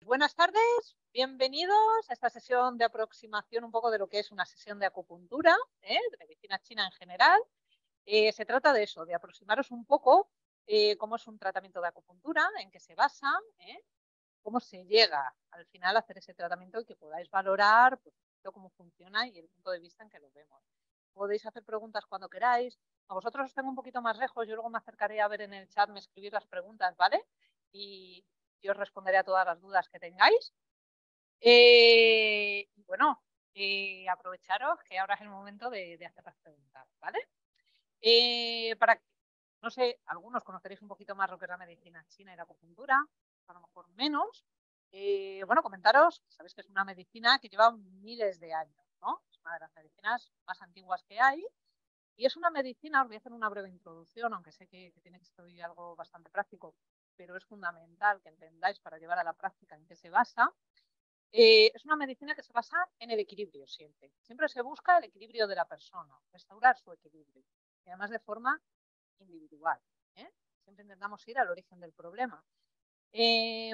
Buenas tardes, bienvenidos a esta sesión de aproximación un poco de lo que es una sesión de acupuntura, de medicina china en general. Se trata de eso, de aproximaros un poco cómo es un tratamiento de acupuntura, en qué se basa, cómo se llega al final a hacer ese tratamiento y que podáis valorar pues, cómo funciona y el punto de vista en que lo vemos. Podéis hacer preguntas cuando queráis. A vosotros os tengo un poquito más lejos, yo luego me acercaré a ver en el chat, me escribir las preguntas, ¿vale? Y yo os responderé a todas las dudas que tengáis. Y bueno, aprovecharos que ahora es el momento de hacer las preguntas, ¿vale? Para, no sé, algunos conoceréis un poquito más lo que es la medicina china y la acupuntura, a lo mejor menos. Bueno, comentaros, sabéis que es una medicina que lleva miles de años, ¿no? Es una de las medicinas más antiguas que hay. Y es una medicina, os voy a hacer una breve introducción, aunque sé que tiene que ser algo bastante práctico, pero es fundamental que entendáis para llevar a la práctica en qué se basa. Es una medicina que se basa en el equilibrio siempre. Siempre se busca el equilibrio de la persona, restaurar su equilibrio, y además de forma individual. Siempre intentamos ir al origen del problema.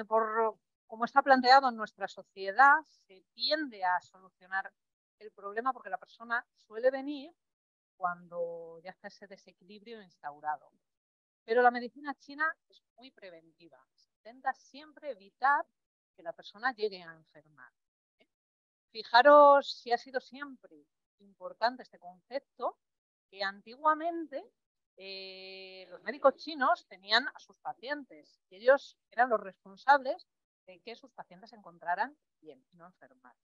Por como está planteado en nuestra sociedad, se tiende a solucionar el problema porque la persona suele venir cuando ya está ese desequilibrio instaurado. Pero la medicina china es muy preventiva. Se intenta siempre evitar que la persona llegue a enfermar. Fijaros si ha sido siempre importante este concepto, que antiguamente los médicos chinos tenían a sus pacientes y ellos eran los responsables de que sus pacientes se encontraran bien y no enfermaran.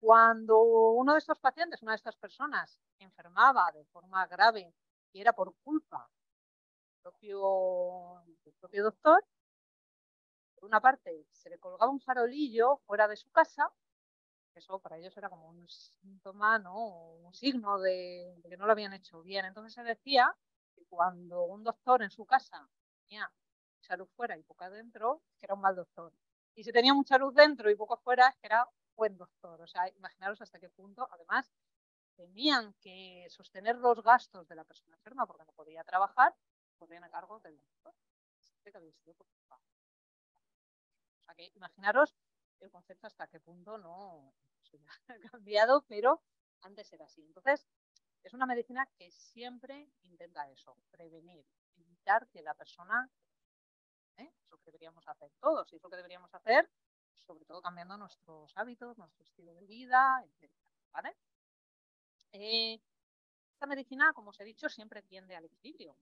Cuando uno de estos pacientes, una de estas personas, enfermaba de forma grave y era por culpa del propio doctor, por una parte se le colgaba un farolillo fuera de su casa, eso para ellos era como un síntoma, ¿no? Un signo de que no lo habían hecho bien. Entonces se decía que cuando un doctor en su casa tenía mucha luz fuera y poca dentro, es que era un mal doctor. Y si tenía mucha luz dentro y poco fuera, es que era buen doctor. O sea, imaginaros hasta qué punto, además, tenían que sostener los gastos de la persona enferma porque no podía trabajar, podían a cargo del doctor. Que había sido por culpa. O sea, que imaginaros el concepto hasta qué punto no ha cambiado, pero antes era así. Entonces, es una medicina que siempre intenta eso, prevenir, evitar que la persona, es lo que deberíamos hacer todos, y es lo que deberíamos hacer, sobre todo cambiando nuestros hábitos, nuestro estilo de vida, etc. ¿Vale? Esta medicina, como os he dicho, siempre tiende al equilibrio.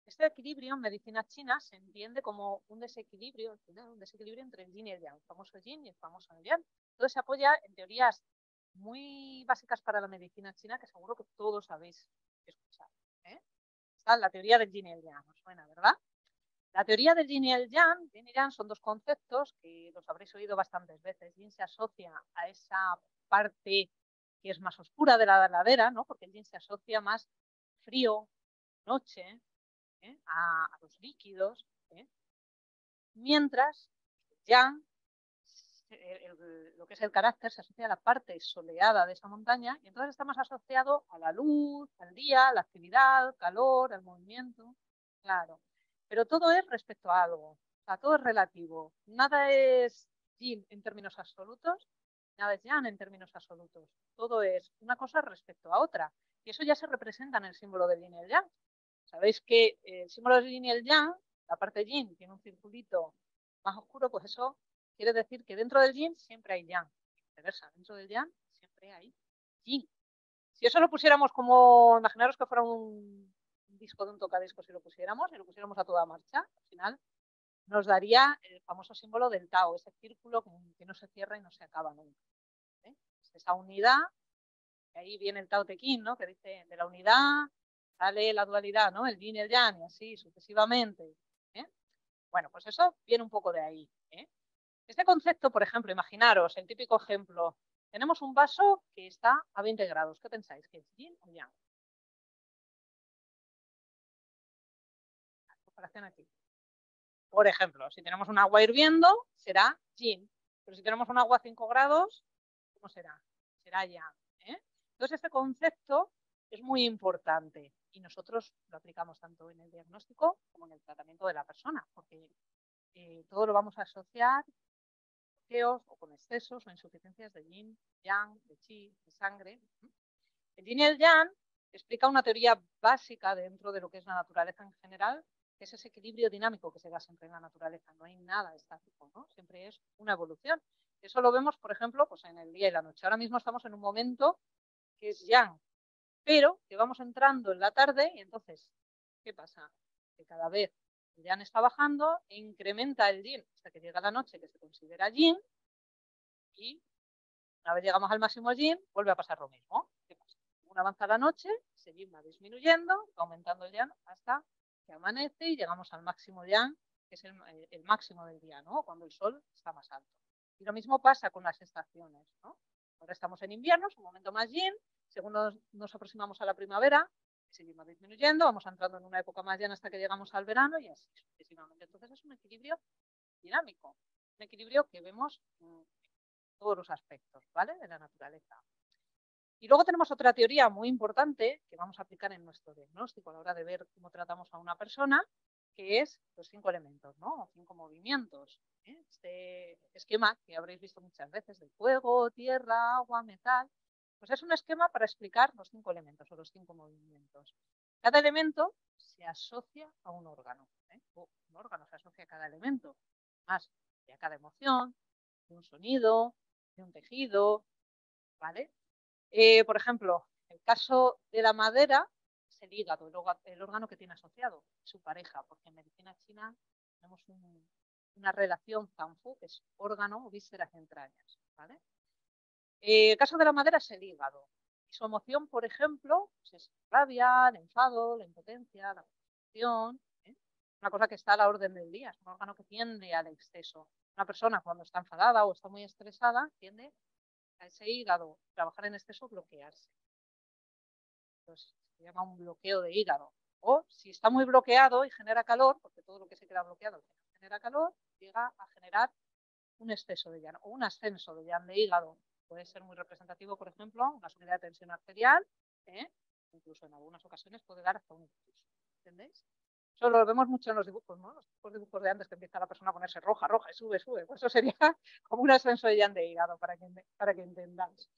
Este equilibrio en medicina china se entiende como un desequilibrio entre el yin y el yang, el famoso yin y el famoso yang. Entonces se apoya en teorías muy básicas para la medicina china que seguro que todos habéis escuchado. Está la teoría del yin y el yang, os suena, ¿verdad? La teoría del yin y el yang son dos conceptos que los habréis oído bastantes veces. Yin se asocia a esa parte que es más oscura de la ladera, ¿no? Porque el yin se asocia más frío, noche, a los líquidos, mientras yang, lo que es el carácter, se asocia a la parte soleada de esa montaña y entonces está más asociado a la luz, al día, a la actividad, calor, al movimiento, claro. Pero todo es respecto a algo, o sea, todo es relativo. Nada es yin en términos absolutos, nada es yang en términos absolutos. Todo es una cosa respecto a otra. Y eso ya se representa en el símbolo del yin y el yang. Sabéis que el símbolo del yin y el yang, la parte yin tiene un circulito más oscuro, pues eso quiere decir que dentro del yin siempre hay yang. Viceversa, dentro del yang siempre hay yin. Si eso lo pusiéramos como, imaginaros que fuera un disco de un tocadiscos y lo pusiéramos a toda marcha, al final nos daría el famoso símbolo del Tao, ese círculo que no se cierra y no se acaba nunca. Esa unidad, y ahí viene el Tao Te Ching, ¿no? Que dice de la unidad sale la dualidad, ¿no? El yin y el yang, y así sucesivamente. Bueno, pues eso viene un poco de ahí. Este concepto, por ejemplo, imaginaros el típico ejemplo. Tenemos un vaso que está a 20 grados. ¿Qué pensáis? ¿Que es yin o yang? La comparación aquí. Por ejemplo, si tenemos un agua hirviendo, será yin. Pero si tenemos un agua a 5 grados, ¿cómo será? Será yang. Entonces, este concepto es muy importante y nosotros lo aplicamos tanto en el diagnóstico como en el tratamiento de la persona, porque todo lo vamos a asociar bloqueos o con excesos o insuficiencias de yin, yang, de chi, de sangre. El yin y el yang explica una teoría básica dentro de lo que es la naturaleza en general, que es ese equilibrio dinámico que se da siempre en la naturaleza. No hay nada estático, ¿no? Siempre es una evolución. Eso lo vemos, por ejemplo, pues en el día y la noche. Ahora mismo estamos en un momento que es yang, pero que vamos entrando en la tarde y entonces, ¿qué pasa? Que cada vez el yang está bajando e incrementa el yin hasta que llega la noche, que se considera yin, y una vez llegamos al máximo yin, vuelve a pasar lo mismo. ¿Qué pasa? Según avanza la noche, ese yin va disminuyendo, va aumentando el yang hasta que amanece y llegamos al máximo yang, que es el máximo del día, ¿no? Cuando el sol está más alto. Y lo mismo pasa con las estaciones, ¿no? Ahora estamos en invierno, es un momento más yin, según nos aproximamos a la primavera, ese yin va disminuyendo, vamos entrando en una época más yin hasta que llegamos al verano y así sucesivamente. Entonces es un equilibrio dinámico, un equilibrio que vemos en todos los aspectos, ¿vale? De la naturaleza. Y luego tenemos otra teoría muy importante que vamos a aplicar en nuestro diagnóstico a la hora de ver cómo tratamos a una persona, que es los 5 elementos, ¿no? 5 movimientos. Este esquema que habréis visto muchas veces de fuego, tierra, agua, metal, pues es un esquema para explicar los 5 elementos o los 5 movimientos. Cada elemento se asocia a un órgano. Un órgano se asocia a cada elemento, más de a cada emoción, de un sonido, de un tejido, ¿vale? Por ejemplo, el caso de la madera es el hígado, el órgano que tiene asociado su pareja, porque en medicina china tenemos una relación zanfu, que es órgano, vísceras y entrañas, ¿vale? El caso de la madera es el hígado. Y su emoción, por ejemplo, pues es la rabia, el enfado, la impotencia, la frustración, una cosa que está a la orden del día, es un órgano que tiende al exceso. Una persona cuando está enfadada o está muy estresada tiende a ese hígado trabajar en exceso, bloquearse. Entonces, se llama un bloqueo de hígado. O si está muy bloqueado y genera calor, porque todo lo que se queda bloqueado genera calor, llega a generar un exceso de yang o un ascenso de yang de hígado. Puede ser muy representativo, por ejemplo, una subida de tensión arterial, incluso en algunas ocasiones puede dar hasta un ictus. ¿Entendéis? Eso lo vemos mucho en los dibujos, ¿no? Los dibujos de antes que empieza la persona a ponerse roja, roja y sube, sube. Pues eso sería como un ascenso de yang de hígado, para que entendáis.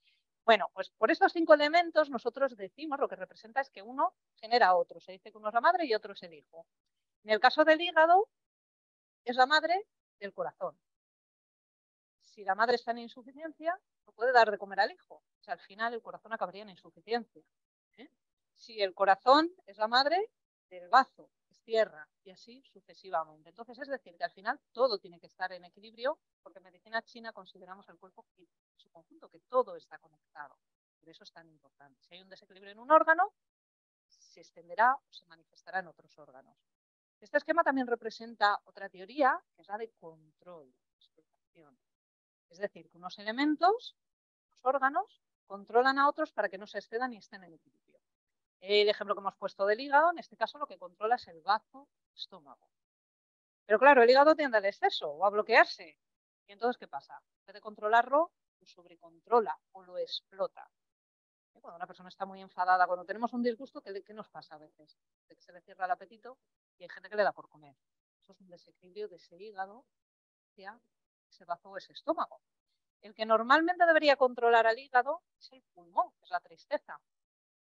Bueno, pues por estos 5 elementos nosotros decimos, lo que representa es que uno genera a otro. Se dice que uno es la madre y otro es el hijo. En el caso del hígado, es la madre del corazón. Si la madre está en insuficiencia, no puede dar de comer al hijo. O sea, al final el corazón acabaría en insuficiencia. Si el corazón es la madre del bazo, es tierra, y así sucesivamente. Entonces, es decir, que al final todo tiene que estar en equilibrio, porque en medicina china consideramos el cuerpo en su conjunto, que todo está conectado. Por eso es tan importante. Si hay un desequilibrio en un órgano, se extenderá o se manifestará en otros órganos. Este esquema también representa otra teoría, que es la de control, explotación. Es decir, que unos elementos, los órganos, controlan a otros para que no se excedan y estén en equilibrio. El ejemplo que hemos puesto del hígado, en este caso lo que controla es el bazo estómago. Pero claro, el hígado tiende al exceso o a bloquearse. ¿Y entonces qué pasa? En vez de controlarlo, lo sobrecontrola o lo explota. Cuando una persona está muy enfadada, cuando tenemos un disgusto, ¿qué nos pasa a veces? Que se le cierra el apetito y hay gente que le da por comer. Eso es un desequilibrio de ese hígado hacia ese bazo o ese estómago. El que normalmente debería controlar al hígado es el pulmón, que es la tristeza.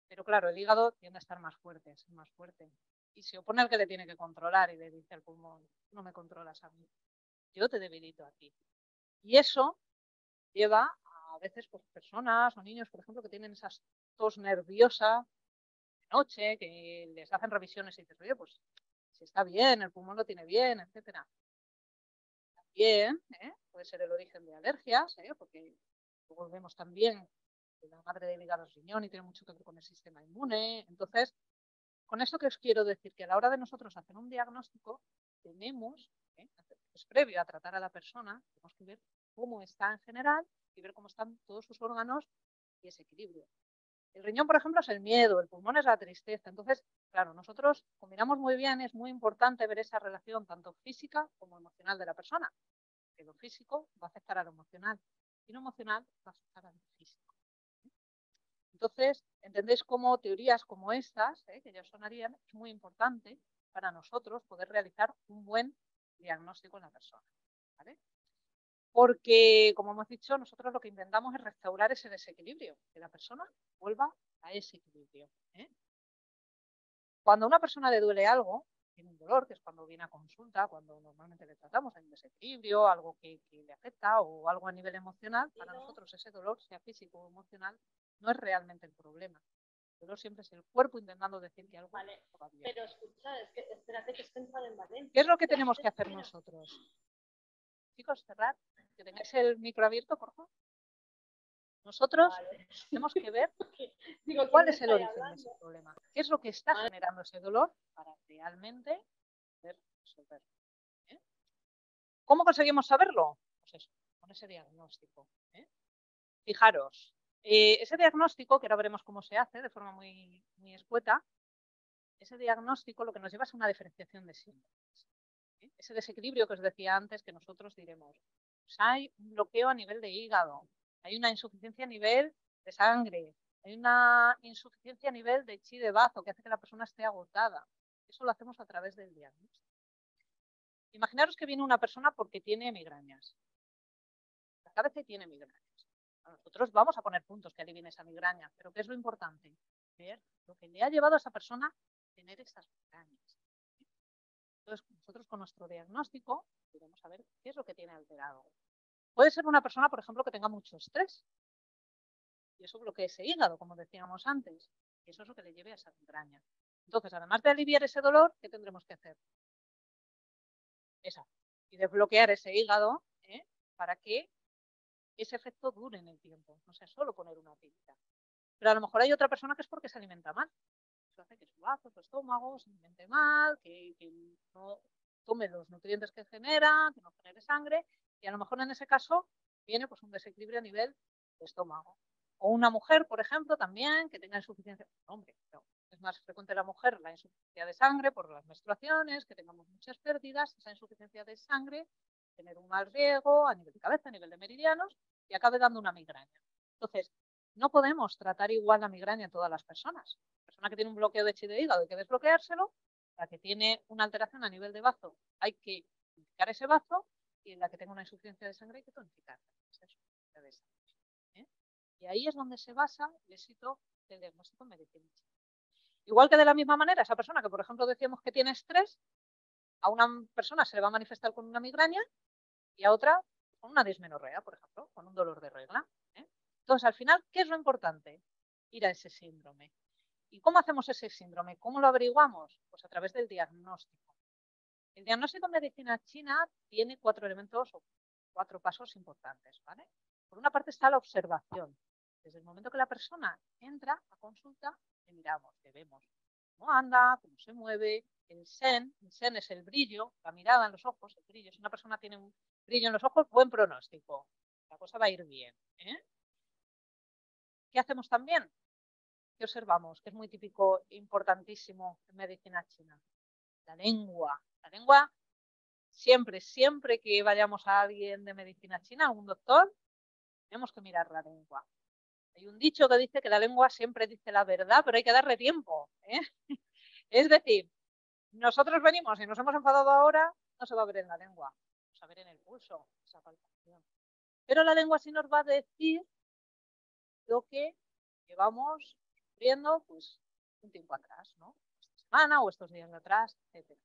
Pero claro, el hígado tiende a estar más fuerte, a ser más fuerte. Y se opone al que le tiene que controlar y le dice al pulmón, no me controlas a mí, yo te debilito a ti. Y eso lleva a veces pues, personas o niños, por ejemplo, que tienen esa tos nerviosa de noche, que les hacen revisiones y dicen, oye, pues si está bien, el pulmón lo tiene bien, etcétera. También puede ser el origen de alergias, porque luego vemos también que la madre del hígado es riñón y tiene mucho que ver con el sistema inmune. Entonces, con esto que os quiero decir, que a la hora de nosotros hacer un diagnóstico, tenemos, pues previo a tratar a la persona, tenemos que ver cómo está en general y ver cómo están todos sus órganos y ese equilibrio. El riñón, por ejemplo, es el miedo, el pulmón es la tristeza. Entonces, claro, nosotros combinamos muy bien, es muy importante ver esa relación tanto física como emocional de la persona. Que lo físico va a afectar a lo emocional y lo emocional va a afectar a lo físico. Entonces, entendéis cómo teorías como estas, que ya sonarían, es muy importante para nosotros poder realizar un buen diagnóstico en la persona. ¿Vale? Porque, como hemos dicho, nosotros lo que intentamos es restaurar ese desequilibrio, que la persona vuelva a ese equilibrio. Cuando a una persona le duele algo, tiene un dolor, que es cuando viene a consulta, cuando normalmente le tratamos, hay un desequilibrio, algo que le afecta o algo a nivel emocional, para nosotros ese dolor, sea físico o emocional, no es realmente el problema. El dolor siempre es el cuerpo intentando decir que algo va bien. Pero escucha, es que espérate que estoy entrando en Valencia. ¿Qué es lo que tenemos que hacer nosotros? Chicos, cerrar, que tengáis el micro abierto, por favor. Nosotros tenemos que ver cuál es el origen de ese problema, qué es lo que está generando ese dolor para realmente poder resolverlo. ¿Cómo conseguimos saberlo? Pues eso, con ese diagnóstico. Fijaros, ese diagnóstico, que ahora veremos cómo se hace de forma muy escueta, ese diagnóstico lo que nos lleva es una diferenciación de síntomas. Ese desequilibrio que os decía antes, que nosotros diremos, pues hay un bloqueo a nivel de hígado, hay una insuficiencia a nivel de sangre, hay una insuficiencia a nivel de chi de bazo que hace que la persona esté agotada. Eso lo hacemos a través del diagnóstico. Imaginaros que viene una persona porque tiene migrañas. La cabeza tiene migrañas. Nosotros vamos a poner puntos que alivien esa migraña, pero ¿qué es lo importante? Ver lo que le ha llevado a esa persona a tener esas migrañas. Entonces, nosotros con nuestro diagnóstico podemos saber qué es lo que tiene alterado. Puede ser una persona, por ejemplo, que tenga mucho estrés. Y eso bloquea ese hígado, como decíamos antes. Y eso es lo que le lleve a esa migraña. Entonces, además de aliviar ese dolor, ¿qué tendremos que hacer? Y desbloquear ese hígado para que ese efecto dure en el tiempo. No sea solo poner una pilita. Pero a lo mejor hay otra persona que es porque se alimenta mal. Eso hace que su bazo, su estómago se alimente mal, que no tome los nutrientes que genera, que no genere sangre. Y a lo mejor en ese caso viene pues un desequilibrio a nivel de estómago. O una mujer, por ejemplo, también que tenga insuficiencia. Hombre, no. Es más frecuente la mujer la insuficiencia de sangre por las menstruaciones, que tengamos muchas pérdidas, esa insuficiencia de sangre, tener un mal riego a nivel de cabeza, a nivel de meridianos, y acabe dando una migraña. Entonces, no podemos tratar igual la migraña en todas las personas. La persona que tiene un bloqueo de chi de hígado hay que desbloqueárselo, la que tiene una alteración a nivel de bazo hay que tonificar ese bazo, y la que tenga una insuficiencia de sangre hay que tonificar. Y ahí es donde se basa el éxito del diagnóstico en medicina china. Igual que de la misma manera, esa persona que, por ejemplo, decíamos que tiene estrés, a una persona se le va a manifestar con una migraña y a otra con una dismenorrea, por ejemplo, con un dolor de regla. Entonces, al final, ¿qué es lo importante? Ir a ese síndrome. ¿Y cómo hacemos ese síndrome? ¿Cómo lo averiguamos? Pues a través del diagnóstico. El diagnóstico en medicina china tiene 4 elementos o 4 pasos importantes, ¿vale? Por una parte está la observación. Desde el momento que la persona entra a consulta, le miramos, le vemos cómo anda, cómo se mueve. El sen es el brillo, la mirada en los ojos, el brillo. Si una persona tiene un brillo en los ojos, buen pronóstico. La cosa va a ir bien. ¿Qué hacemos también? ¿Qué observamos? Que es muy típico, importantísimo en medicina china. La lengua. La lengua, siempre que vayamos a alguien de medicina china, a un doctor, tenemos que mirar la lengua. Hay un dicho que dice que la lengua siempre dice la verdad, pero hay que darle tiempo. Es decir, nosotros venimos y nos hemos enfadado ahora, no se va a ver en la lengua, se va a ver en el pulso, esa palpación. Pero la lengua sí nos va a decir lo que llevamos sufriendo pues un tiempo atrás, ¿no? Esta semana o estos días de atrás, etc.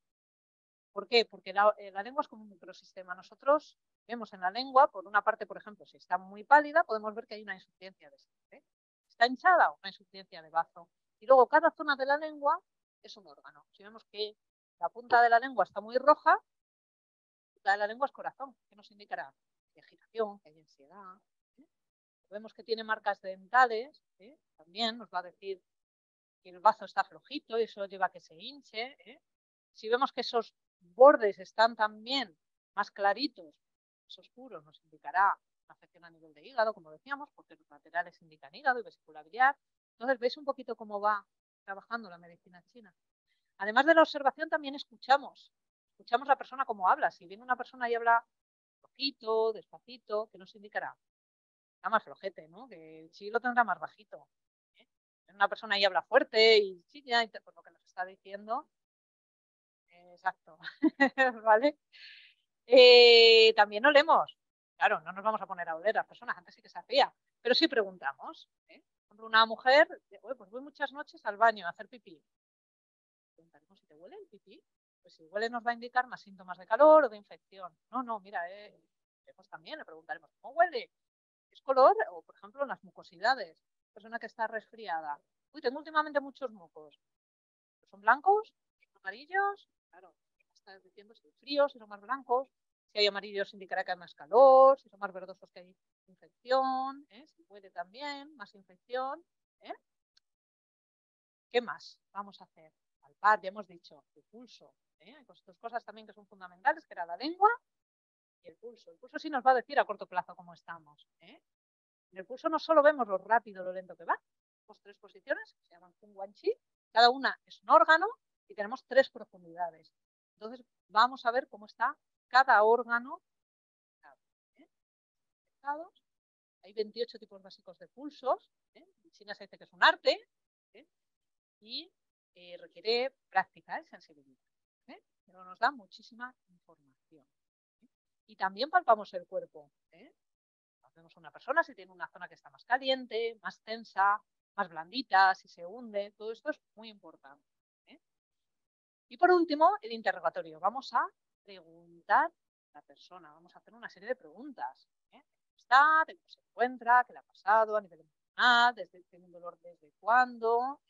¿Por qué? Porque la lengua es como un microsistema. Nosotros vemos en la lengua, por una parte, por ejemplo, si está muy pálida, podemos ver que hay una insuficiencia de sangre. Está hinchada o una insuficiencia de bazo. Y luego cada zona de la lengua es un órgano. Si vemos que la punta de la lengua está muy roja, la de la lengua es corazón, que nos indicará que hay agitación, que hay ansiedad. Vemos que tiene marcas dentales, también nos va a decir que el bazo está flojito y eso lleva a que se hinche. Si vemos que esos bordes están también más claritos, más oscuros, nos indicará una afección a nivel de hígado, como decíamos, porque los laterales indican hígado y vesícula biliar. Entonces, veis un poquito cómo va trabajando la medicina china. Además de la observación, también escuchamos. Escuchamos a la persona cómo habla. Si viene una persona y habla flojito, despacito, ¿qué nos indicará? Está más flojete, ¿no? Que el chi lo tendrá más bajito. Una persona y habla fuerte y chilla, por lo que nos está diciendo. Exacto. ¿Vale? También olemos. Claro, no nos vamos a poner a oler a las personas, antes sí que se hacía, pero sí preguntamos. Por ejemplo, una mujer, pues voy muchas noches al baño a hacer pipí. Preguntaremos si te huele el pipí. Pues si huele nos va a indicar más síntomas de calor o de infección. No, mira, pues también le preguntaremos cómo huele. ¿Es color? O, por ejemplo, las mucosidades. Persona que está resfriada. Uy, tengo últimamente muchos mocos. ¿Son blancos? ¿Son amarillos? Claro, está diciendo si hay fríos, si son más blancos. Si hay amarillos indicará que hay más calor. Si son más verdosos que hay infección. Si huele también, más infección. ¿Qué más vamos a hacer? Palpar, ya hemos dicho, el pulso. Hay dos cosas también que son fundamentales, que era la lengua y el pulso. El pulso sí nos va a decir a corto plazo cómo estamos. En el pulso no solo vemos lo rápido, lo lento que va. Tenemos 3 posiciones que se llaman Kung Wan Chi. Cada una es un órgano y tenemos 3 profundidades. Entonces vamos a ver cómo está cada órgano. Hay 28 tipos básicos de pulsos. En China se dice que es un arte. Y requiere práctica y sensibilidad. Pero nos da muchísima información. Y también palpamos el cuerpo. Vemos a una persona si tiene una zona que está más caliente, más tensa, más blandita, si se hunde. Todo esto es muy importante. Y por último, el interrogatorio. Vamos a preguntar a la persona. Vamos a hacer una serie de preguntas. ¿Cómo está? ¿De cómo se encuentra? ¿Qué le ha pasado a nivel emocional? ¿Tiene un dolor desde cuándo?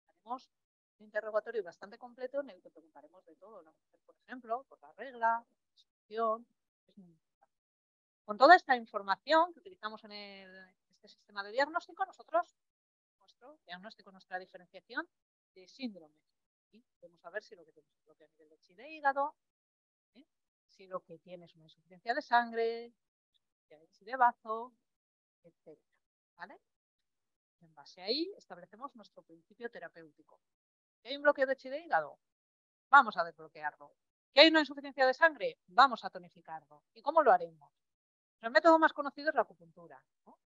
Haremos un interrogatorio bastante completo en el que preguntaremos de todo. La mujer, por ejemplo, por la regla, la menstruación. Con toda esta información que utilizamos en este sistema de diagnóstico, nosotros, nuestro diagnóstico, nuestra diferenciación de síndromes. ¿Sí? Podemos saber si lo que tenemos es bloqueo a nivel de chi de hígado, si lo que tienes es una insuficiencia de sangre, de chi de bazo, etc. ¿Vale? En base a ahí establecemos nuestro principio terapéutico. Si hay un bloqueo de chi de hígado, vamos a desbloquearlo. ¿Que hay una insuficiencia de sangre? Vamos a tonificarlo. ¿Y cómo lo haremos? El método más conocido es la acupuntura, ¿no?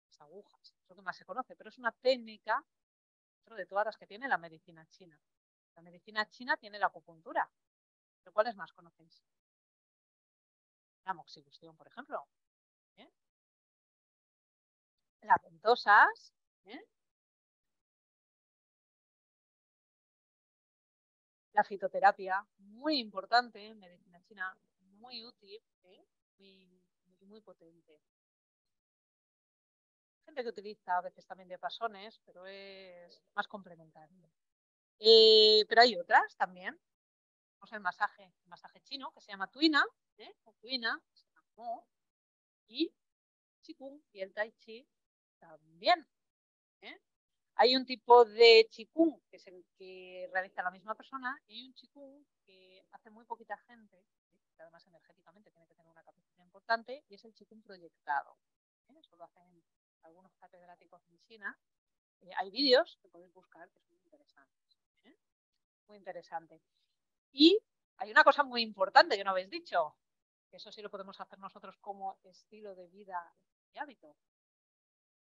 Las agujas, es lo que más se conoce, pero es una técnica dentro de todas las que tiene la medicina china. La medicina china tiene la acupuntura. ¿Pero cuáles más conocéis? La moxibustión, por ejemplo. Las ventosas. La fitoterapia, muy importante en medicina china, muy útil, muy potente. Gente que utiliza a veces también diapasones, pero es más complementario. Pero hay otras también. Tenemos el masaje chino, que se llama tuina, o tuina, se llama mo, y qigong y el tai chi también. Hay un tipo de qigong que es el que realiza la misma persona y hay un qigong que hace muy poquita gente, que además energéticamente tiene que tener una capacidad importante, y es el qigong proyectado. Eso lo hacen algunos catedráticos en China. Hay vídeos que podéis buscar que son muy interesantes. Muy interesante. Y hay una cosa muy importante que no habéis dicho, que eso sí lo podemos hacer nosotros como estilo de vida y hábito.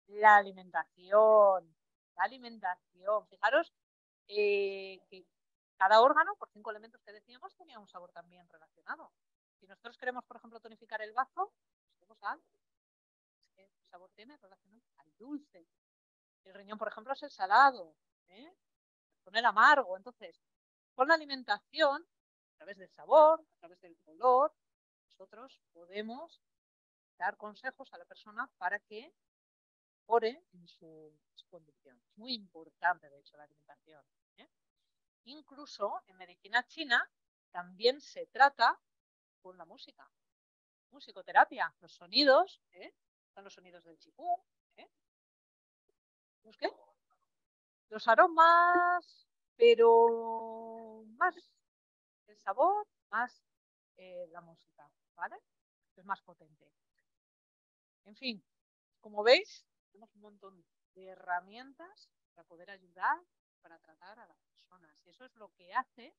La alimentación. La alimentación. Fijaros que cada órgano, por 5 elementos que decíamos, tenía un sabor también relacionado. Si nosotros queremos, por ejemplo, tonificar el bazo, pues al ¿qué sabor tiene relacionado al dulce? El riñón, por ejemplo, es el salado, con el amargo. Entonces, con la alimentación, a través del sabor, a través del color, nosotros podemos dar consejos a la persona para que mejore en su condición. Es muy importante, de hecho, la alimentación. Incluso en medicina china también se trata con la música. Musicoterapia, los sonidos, son los sonidos del qigong. ¿Los qué? Los aromas, pero más el sabor, más la música, ¿vale? Es más potente. En fin, como veis, tenemos un montón de herramientas para poder ayudar, para tratar a las personas. Y eso es lo que hace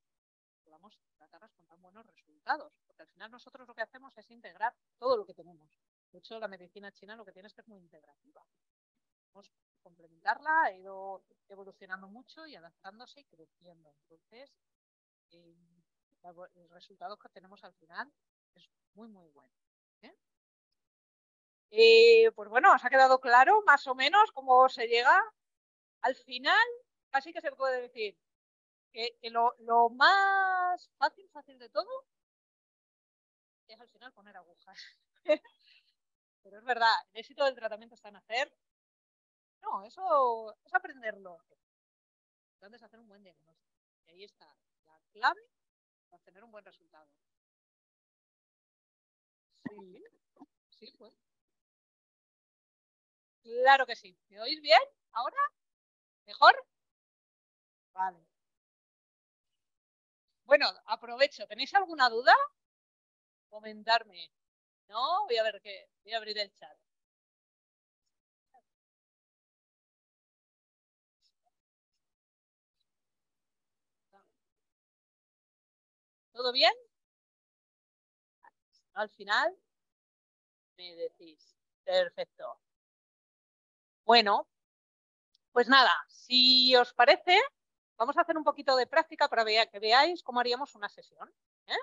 que podamos tratarlas con tan buenos resultados. Porque al final nosotros lo que hacemos es integrar todo lo que tenemos. De hecho, la medicina china lo que tiene es que es muy integrativa. Podemos complementarla, ha ido evolucionando mucho y adaptándose y creciendo. Entonces, el resultado que tenemos al final es muy, muy bueno. Pues bueno, os ha quedado claro más o menos cómo se llega. Al final, casi que se puede decir que lo más fácil de todo es al final poner agujas. Pero es verdad, el éxito del tratamiento está en hacer. No, eso es aprenderlo. Entonces, hacer un buen diagnóstico. Y ahí está la clave para tener un buen resultado. Sí, sí, pues. Claro que sí. ¿Me oís bien? ¿Ahora? ¿Mejor? Vale. Bueno, aprovecho. ¿Tenéis alguna duda? Comentarme. No, voy a ver qué. Voy a abrir el chat. ¿Todo bien? Al final me decís. Perfecto. Bueno, pues nada, si os parece, vamos a hacer un poquito de práctica para que veáis cómo haríamos una sesión. ¿Eh?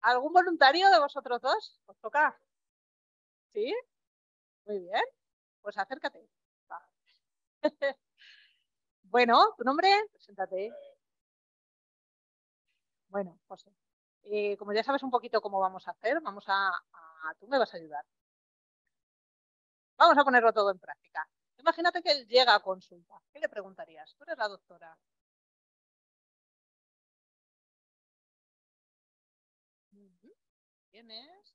¿Algún voluntario de vosotros dos? ¿Os toca? ¿Sí? Muy bien. Pues acércate. Va. Bueno, ¿tu nombre? Preséntate. Bueno, José. Como ya sabes un poquito cómo vamos a hacer, tú me vas a ayudar. Vamos a ponerlo todo en práctica. Imagínate que él llega a consulta. ¿Qué le preguntarías? Tú eres la doctora. ¿Quién es?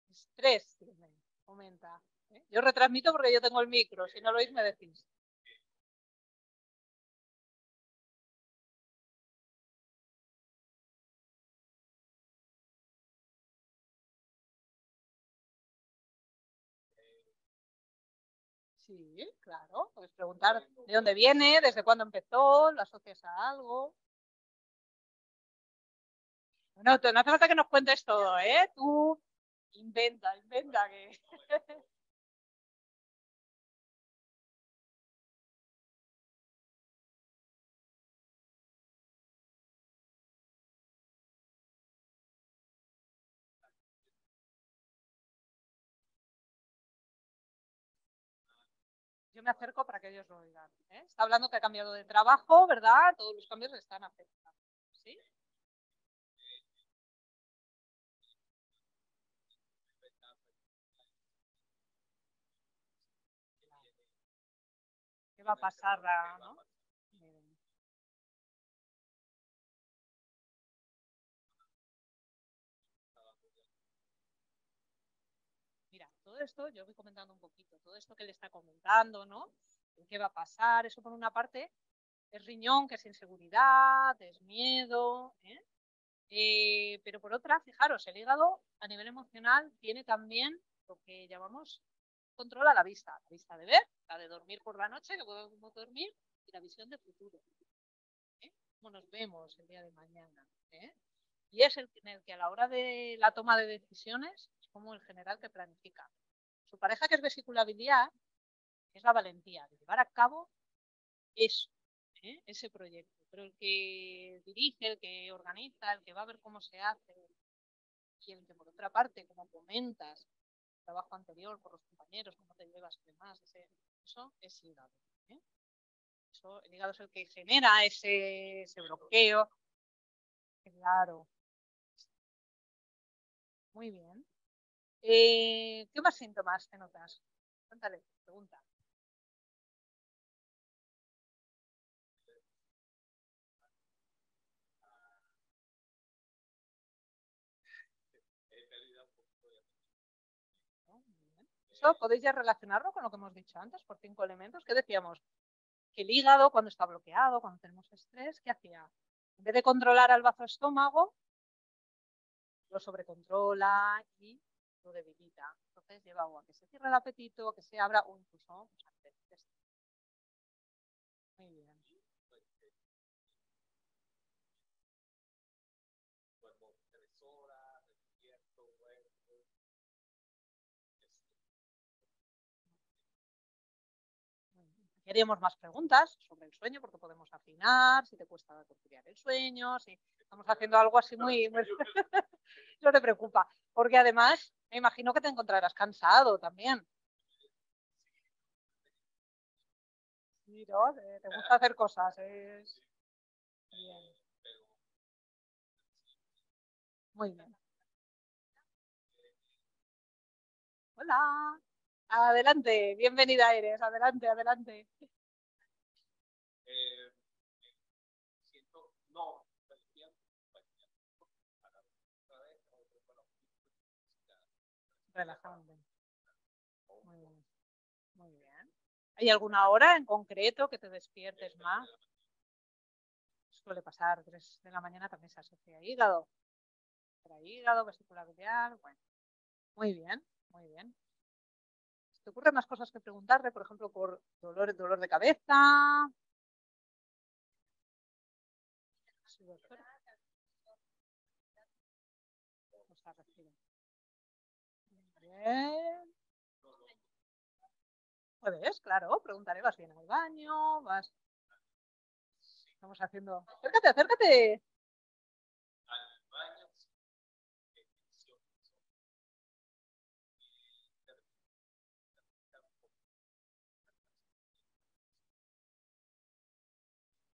Estrés tiene, comenta. Yo retransmito porque yo tengo el micro. Si no lo oís, me decís. Sí, claro. Puedes preguntar de dónde viene, desde cuándo empezó, lo asocias a algo. Bueno, no hace falta que nos cuentes todo, ¿eh? Tú inventa que... Yo me acerco para que ellos lo oigan. ¿Eh? Está hablando que ha cambiado de trabajo, ¿verdad? Todos los cambios le están afectando. ¿Sí? ¿Qué va a pasar? ¿No? Mira, todo esto, yo voy comentando un poquito, todo esto que le está comentando, ¿no? ¿Qué va a pasar? Eso por una parte es riñón, que es inseguridad, es miedo, ¿eh? Pero por otra, fijaros, el hígado a nivel emocional tiene también lo que llamamos controla la vista de ver, la de dormir por la noche, que podemos dormir, y la visión de futuro, ¿eh? Cómo nos vemos el día de mañana, ¿eh? Y es en el que a la hora de la toma de decisiones es como el general que planifica. Su pareja, que es vesícula biliar, es la valentía de llevar a cabo eso, ¿eh? Ese proyecto. Pero el que dirige, el que organiza, el que va a ver cómo se hace, y el que por otra parte, como comentas, trabajo anterior por los compañeros, cómo te llevas y demás, eso es hígado. ¿Eh? Eso, el hígado es el que genera ese bloqueo. Claro, muy bien. ¿Qué más síntomas te notas? Cuéntale, pregunta. ¿No? Eso podéis ya relacionarlo con lo que hemos dicho antes, por 5 elementos. ¿Qué decíamos? Que el hígado, cuando está bloqueado, cuando tenemos estrés, ¿qué hacía? En vez de controlar al bazo estómago, lo sobrecontrola y lo debilita. Entonces lleva a que se cierre el apetito, que se abra o incluso pues, muy bien. Y haríamos más preguntas sobre el sueño, porque podemos afinar, si te cuesta conciliar el sueño, si estamos haciendo algo así muy... No te preocupa, porque además me imagino que te encontrarás cansado también. Sí, ¿no? Te gusta hacer cosas. Bien. Muy bien. Hola. Adelante, bienvenida eres. Adelante, adelante. Relajante. Muy bien. Muy bien. ¿Hay alguna hora en concreto que te despiertes más? Suele pasar, 3 de la mañana también se asocia a hígado. Para hígado, vesícula biliar, bueno. Muy bien, muy bien. ¿Te ocurren más cosas que preguntarle, por ejemplo, por dolor de cabeza? Sí, doctora. Bien. Puedes, claro, preguntaré, ¿vas bien al baño? ¿Vas? Estamos haciendo... Acércate, acércate.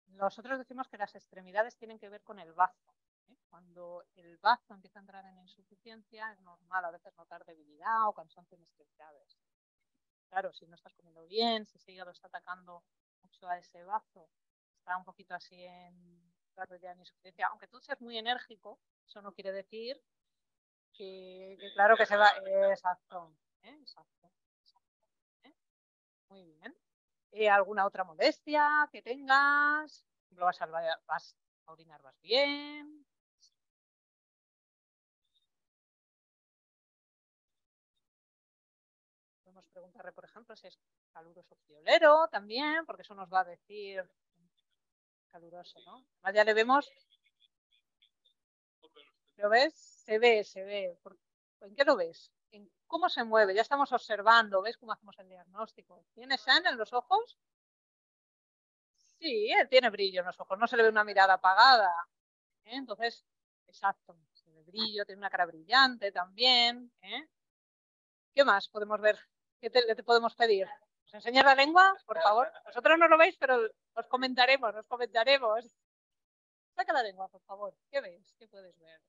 Nosotros decimos que las extremidades tienen que ver con el bazo. Cuando el bazo empieza a entrar en insuficiencia, es normal a veces notar debilidad o cansancio en extremidades. Claro, si no estás comiendo bien, si ese hígado está atacando mucho a ese bazo, está un poquito así en insuficiencia, aunque tú seas muy enérgico, eso no quiere decir que claro que se va. Exacto, exacto. Muy bien. ¿Alguna otra molestia que tengas? ¿Vas a orinar, vas bien? Podemos preguntarle, por ejemplo, si es caluroso friolero también, porque eso nos va a decir caluroso, ¿no? Además ya le vemos. ¿Lo ves? Se ve, se ve. ¿En qué lo ves? ¿En cómo se mueve? Ya estamos observando. ¿Ves cómo hacemos el diagnóstico? ¿Tiene sangre en los ojos? Sí, tiene brillo en los ojos. No se le ve una mirada apagada. Entonces, exacto. Se ve brillo, tiene una cara brillante también. ¿Qué más podemos ver? ¿Qué te podemos pedir? ¿Os enseñas la lengua, por favor? Vosotros no lo veis, pero os comentaremos, os comentaremos. Saca la lengua, por favor. ¿Qué ves? ¿Qué puedes ver?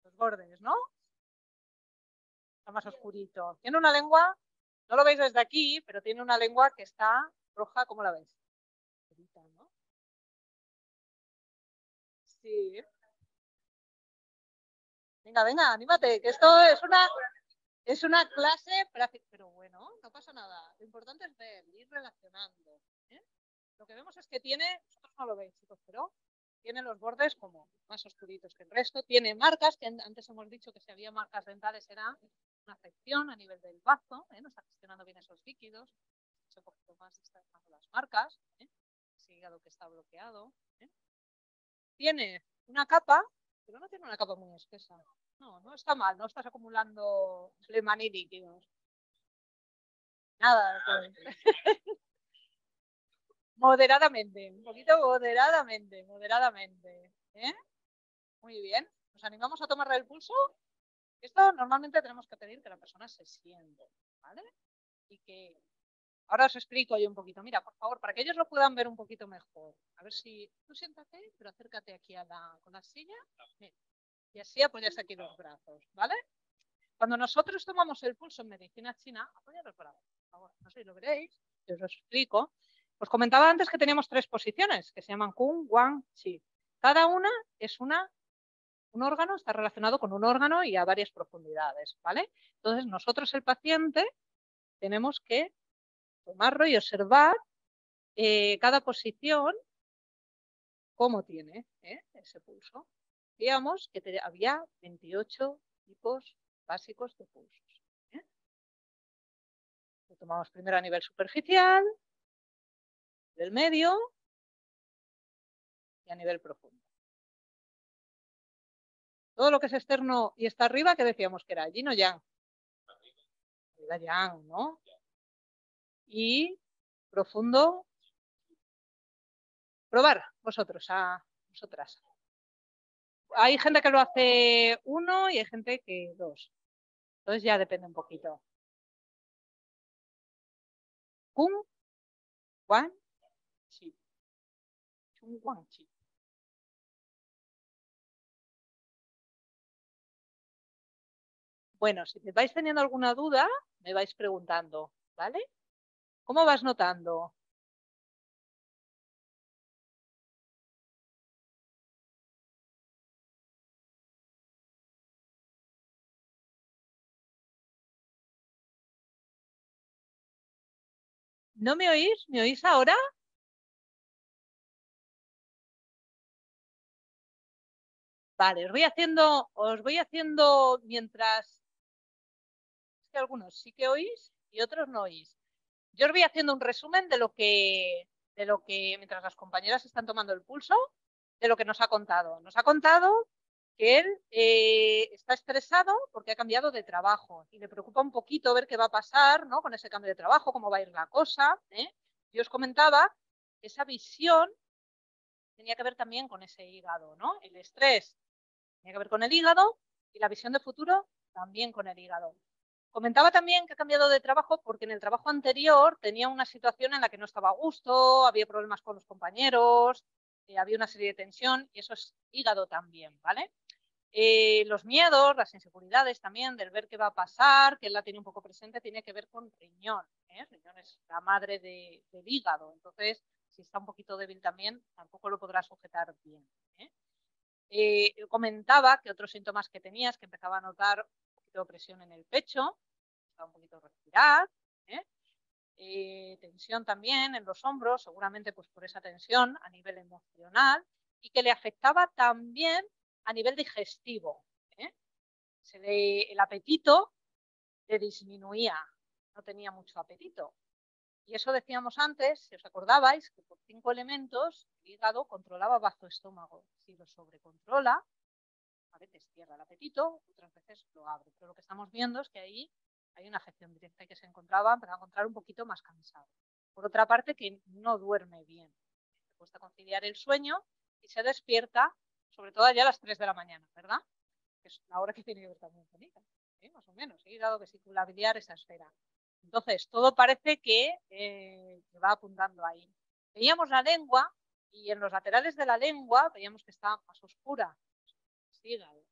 Los bordes, ¿no? Está más oscurito. Tiene una lengua, no lo veis desde aquí, pero tiene una lengua que está roja, ¿cómo la veis? ¿No? Sí. Venga, venga, anímate, que esto es una clase, pero bueno, no pasa nada. Lo importante es ver, ir relacionando. Lo que vemos es que tiene, vosotros no lo veis, chicos, pero tiene los bordes como más oscuritos que el resto. Tiene marcas, que antes hemos dicho que si había marcas dentales era una afección a nivel del bazo, no está gestionando bien esos líquidos. Un poquito más está dejando las marcas, ese hígado que está bloqueado. Tiene una capa, pero no tiene una capa muy espesa. No, no está mal, no estás acumulando fleman y líquidos. Nada, pues. Moderadamente, un poquito moderadamente. Muy bien. Nos animamos a tomarle el pulso. Esto normalmente tenemos que pedir que la persona se siente, ¿vale? Y que ahora os explico yo un poquito. Mira, por favor, para que ellos lo puedan ver un poquito mejor. A ver si tú siéntate, pero acércate aquí con la silla. Y así apoyas aquí los brazos, ¿vale? Cuando nosotros tomamos el pulso en medicina china, apoya los brazos, por favor. No sé si lo veréis, yo os lo explico. Os comentaba antes que teníamos 3 posiciones que se llaman Kung, Wang, Qi. Cada una es un órgano, está relacionado con un órgano y a varias profundidades, ¿vale? Entonces nosotros, el paciente, tenemos que tomarlo y observar cada posición, cómo tiene ese pulso. Digamos que había 28 tipos básicos de pulsos. Lo tomamos primero a nivel superficial, del medio y a nivel profundo. Todo lo que es externo y está arriba, ¿qué decíamos que era? Yin o yang. vida yang, ¿no? Y profundo. Probar vosotros, a vosotras. Hay gente que lo hace 1 y hay gente que 2. Entonces ya depende un poquito. Kung Wan Chi. Chung Wan Chi. Bueno, si vais teniendo alguna duda, me vais preguntando, ¿vale? ¿Cómo vas notando? ¿No me oís? ¿Me oís ahora? Vale, os voy haciendo mientras. Es que algunos sí que oís y otros no oís. Yo os voy haciendo un resumen de lo que, mientras las compañeras están tomando el pulso, de lo que nos ha contado. Nos ha contado que él está estresado porque ha cambiado de trabajo y le preocupa un poquito ver qué va a pasar, ¿no? Con ese cambio de trabajo, cómo va a ir la cosa. Yo os comentaba que esa visión tenía que ver también con ese hígado, ¿no? El estrés tenía que ver con el hígado y la visión de futuro también con el hígado. Comentaba también que ha cambiado de trabajo porque en el trabajo anterior tenía una situación en la que no estaba a gusto, había problemas con los compañeros, había una serie de tensión y eso es hígado también, ¿vale? Los miedos, las inseguridades también del ver qué va a pasar, que él la tiene un poco presente, tiene que ver con riñón. Riñón es la madre del hígado, entonces si está un poquito débil también, tampoco lo podrá sujetar bien. Comentaba que otros síntomas que tenía es que empezaba a notar un poquito de presión en el pecho, un poquito respirar, tensión también en los hombros, seguramente pues por esa tensión a nivel emocional, y que le afectaba también a nivel digestivo. El apetito le disminuía, no tenía mucho apetito. Y eso decíamos antes, si os acordabais, que por 5 elementos el hígado controlaba bajo estómago. Si lo sobrecontrola, a veces cierra el apetito, otras veces lo abre. Pero lo que estamos viendo es que ahí hay una afección directa y que se empezaba a encontrar un poquito más cansado. Por otra parte, que no duerme bien. Le cuesta conciliar el sueño y se despierta, sobre todo ya a las 3 de la mañana, ¿verdad? Que es la hora que tiene que ver también con hígado, más o menos, hígado, vesícula biliar, esa esfera. Entonces, todo parece que va apuntando ahí. Veíamos la lengua y en los laterales de la lengua veíamos que está más oscura, hígado,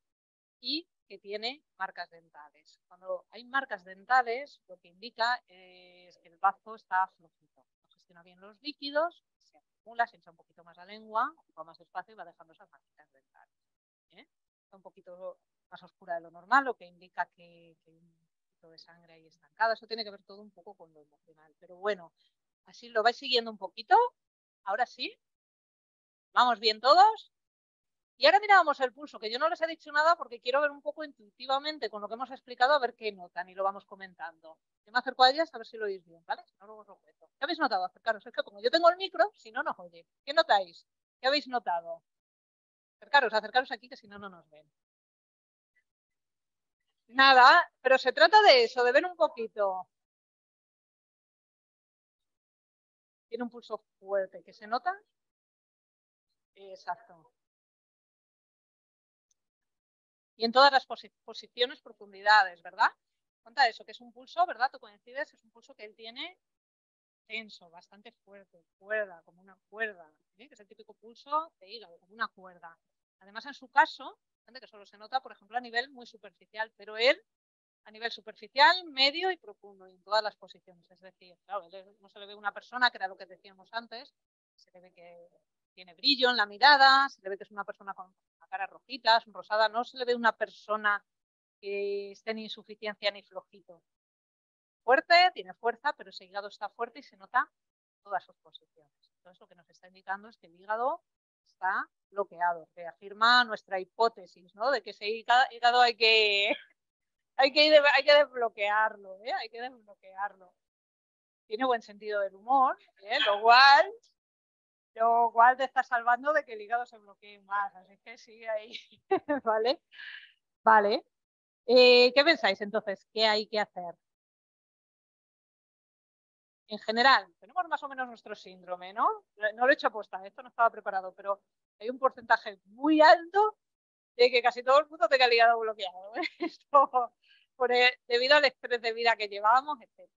y que tiene marcas dentales. Cuando hay marcas dentales, lo que indica es que el bazo está flojito, no gestiona bien los líquidos, se acumula, se echa un poquito más la lengua, ocupa más espacio y va dejando esas marcas dentales. Está un poquito más oscura de lo normal, lo que indica que hay un poquito de sangre ahí estancada. Eso tiene que ver todo un poco con lo emocional. Pero bueno, así lo vais siguiendo un poquito. Ahora sí. ¿Vamos bien todos? Y ahora mirábamos el pulso, que yo no les he dicho nada porque quiero ver un poco intuitivamente con lo que hemos explicado, a ver qué notan y lo vamos comentando. Yo me acerco a ellas a ver si lo oís bien, ¿vale? Si no, luego os lo cuento. ¿Qué habéis notado? Acercaros. Es que como yo tengo el micro, si no, nos oye. ¿Qué notáis? ¿Qué habéis notado? Acercaros aquí, que si no, no nos ven. Nada, pero se trata de eso, de ver un poquito. Tiene un pulso fuerte, ¿que se nota? Exacto. Y en todas las posiciones, profundidades, ¿verdad? Cuenta eso, que es un pulso, ¿verdad? Tú coincides, es un pulso que él tiene tenso, bastante fuerte, cuerda, como una cuerda, que es el típico pulso de hígado, como una cuerda. Además, en su caso, que solo se nota, por ejemplo, a nivel muy superficial, pero él a nivel superficial, medio y profundo, y en todas las posiciones. Es decir, claro, no se le ve una persona, que era lo que decíamos antes, se le ve que tiene brillo en la mirada, se le ve que es una persona con la cara rojita, rosada, no se le ve una persona que esté en insuficiencia ni flojito. Fuerte, tiene fuerza, pero ese hígado está fuerte y se nota todas sus posiciones. Entonces, lo que nos está indicando es que el hígado está bloqueado, que afirma nuestra hipótesis, ¿no? De que ese hígado hay que desbloquearlo, hay que desbloquearlo. Tiene buen sentido del humor, lo cual te está salvando de que el hígado se bloquee más, así que sigue ahí, ¿vale? Vale. ¿Qué pensáis entonces? ¿Qué hay que hacer? en general, tenemos más o menos nuestro síndrome, ¿no? No lo he hecho aposta, esto no estaba preparado, pero hay un porcentaje muy alto de que casi todo el mundo tenga el hígado bloqueado. Esto debido al estrés de vida que llevábamos, etc.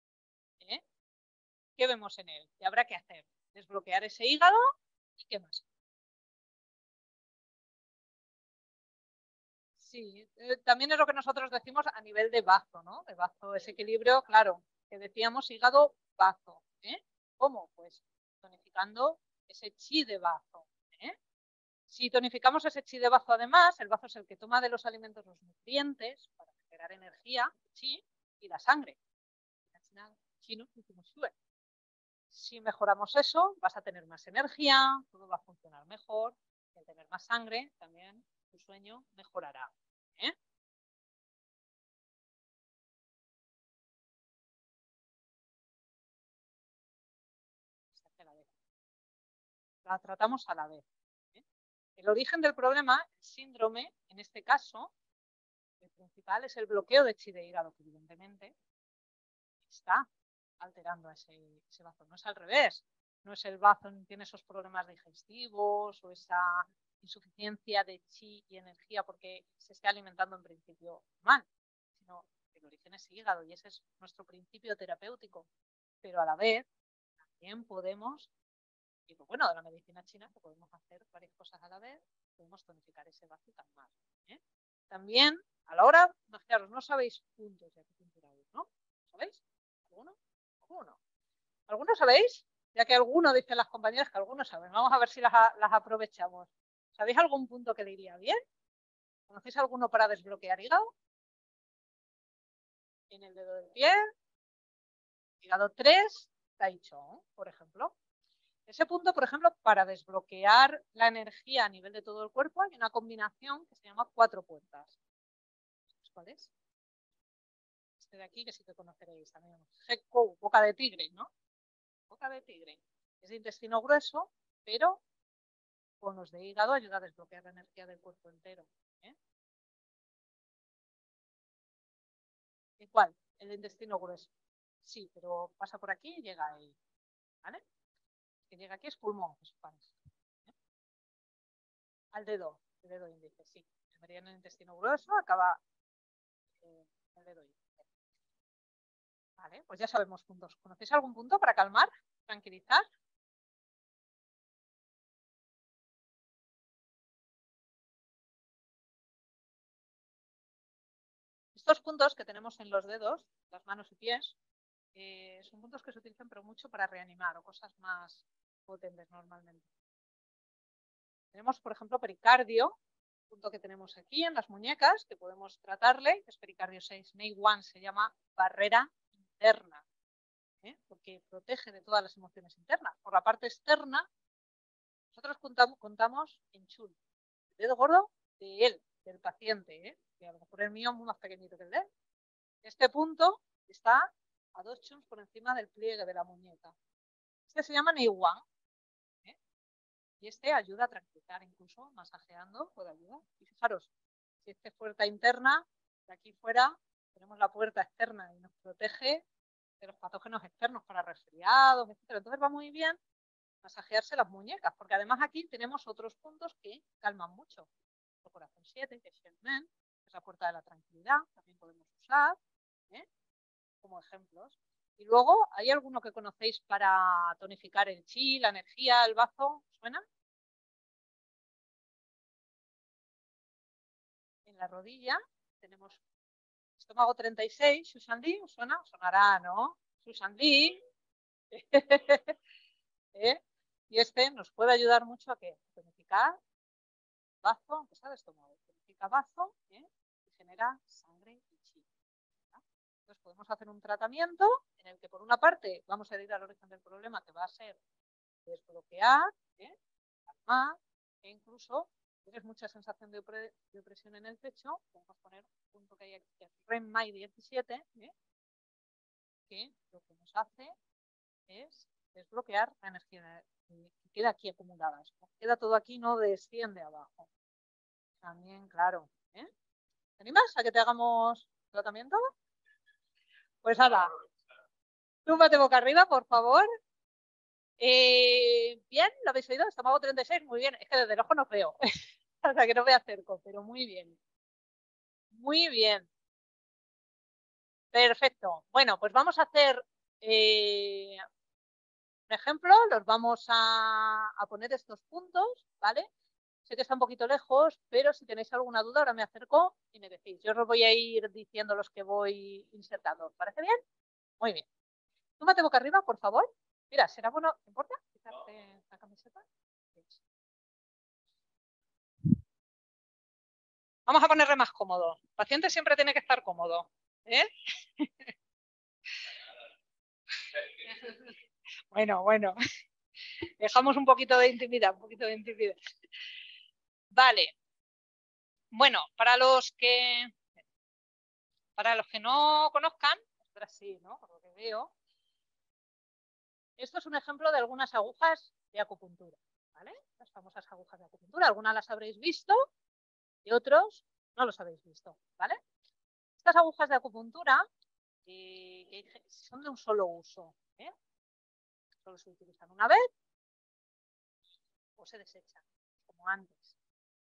¿Qué vemos en él? ¿Qué habrá que hacer? Desbloquear ese hígado y qué más. Sí, también es lo que nosotros decimos a nivel de bazo, ¿no? De bazo, ese equilibrio, claro, que decíamos hígado-bazo. ¿Cómo? Pues tonificando ese chi de bazo. Si tonificamos ese chi de bazo además, el bazo es el que toma de los alimentos los nutrientes para generar energía, chi, y la sangre. Si mejoramos eso, vas a tener más energía, todo va a funcionar mejor, y al tener más sangre, también tu sueño mejorará. La tratamos a la vez. El origen del problema, el síndrome, en este caso, el principal es el bloqueo de chi de hígado, que evidentemente está alterando ese bazo. No es al revés. No es el bazo que tiene esos problemas digestivos o esa insuficiencia de chi y energía porque se esté alimentando en principio mal, sino que el origen es hígado y ese es nuestro principio terapéutico. Pero a la vez también podemos, y lo bueno de la medicina china, que podemos hacer varias cosas a la vez, podemos tonificar ese bazo y calmar. También, a la hora, imaginaros, no sabéis puntos de acupuntura, ¿no? ¿Sabéis? ¿Alguno? ¿Alguno? ¿Alguno sabéis? Ya que alguno, dicen las compañeras que algunos saben. Vamos a ver si las aprovechamos. ¿Sabéis algún punto que le iría bien? ¿Conocéis alguno para desbloquear hígado? En el dedo del pie. Hígado 3, Tai Chong, por ejemplo. Ese punto, por ejemplo, para desbloquear la energía a nivel de todo el cuerpo, hay una combinación que se llama 4 puertas. ¿Cuál es? Este de aquí, que sí que conoceréis también. Gekkou, boca de tigre, ¿no? Boca de tigre. Es de intestino grueso, pero con los de hígado ayuda a desbloquear la energía del cuerpo entero. ¿Cuál? El intestino grueso. Sí, pero pasa por aquí y llega ahí. ¿Vale? El que llega aquí es pulmón, es al dedo, el dedo índice, sí. El meridiano del intestino grueso acaba el dedo índice. Vale, pues ya sabemos puntos. ¿Conocéis algún punto para calmar, tranquilizar? Estos puntos que tenemos en los dedos, las manos y pies, son puntos que se utilizan pero mucho para reanimar o cosas más potentes normalmente. Tenemos, por ejemplo, pericardio, punto que tenemos aquí en las muñecas, que podemos tratarle, que es pericardio 6. Ney 1 se llama barrera interna, porque protege de todas las emociones internas. Por la parte externa, nosotros contamos en chul, el dedo gordo de él, del paciente, que a lo mejor el mío es muy más pequeñito que el de él. Este punto está a 2 chuns por encima del pliegue de la muñeca. Este se llama Ney 1. Y este ayuda a tranquilizar, incluso masajeando puede ayudar. Y fijaros, si esta es puerta interna, de aquí fuera tenemos la puerta externa y nos protege de los patógenos externos para resfriados, etc. Entonces va muy bien masajearse las muñecas, porque además aquí tenemos otros puntos que calman mucho. El corazón 7, que es Shenmen, que es la puerta de la tranquilidad, también podemos usar como ejemplos. Y luego, ¿hay alguno que conocéis para tonificar el chi, la energía, el bazo? ¿Suena? En la rodilla tenemos estómago 36, Susan Lee, ¿os suena? Sonará, ¿no? Susan Lee. Y este nos puede ayudar mucho a que tonificar bazo, aunque sea de estómago, tonifica bazo y genera sangre y chi. Entonces podemos hacer un tratamiento en el que por una parte vamos a ir al origen del problema, que va a ser desbloquear, calmar e incluso tienes mucha sensación de opresión en el pecho, podemos poner un punto que hay aquí, que es REM-MAI 17, que lo que nos hace es desbloquear la energía que queda aquí acumulada. Queda todo aquí, no desciende abajo. También, claro. ¿Te animas a que te hagamos tratamiento? Pues nada, Túmbate boca arriba, por favor. Bien, ¿lo habéis oído? Estómago 36, muy bien. Es que desde el ojo no veo. O sea que no me acerco, pero muy bien. Muy bien. Perfecto. Bueno, pues vamos a hacer un ejemplo. Los vamos a poner estos puntos, ¿vale? Sé que está un poquito lejos, pero si tenéis alguna duda, ahora me acerco y me decís. Yo os voy a ir diciendo los que voy insertando. ¿Os parece bien? Muy bien. Túmate boca arriba, por favor. Mira, será bueno, ¿te importa quitarte la camiseta? Vamos a ponerle más cómodo. El paciente siempre tiene que estar cómodo. ¿Eh? Bueno. Dejamos un poquito de intimidad, Vale. Bueno, para los que no conozcan, ahora sí, ¿no? Por lo que veo, esto es un ejemplo de algunas agujas de acupuntura, ¿vale? Las famosas agujas de acupuntura. Algunas las habréis visto y otros no los habéis visto, ¿vale? Estas agujas de acupuntura son de un solo uso, ¿eh? Solo se utilizan una vez o se desechan, como antes.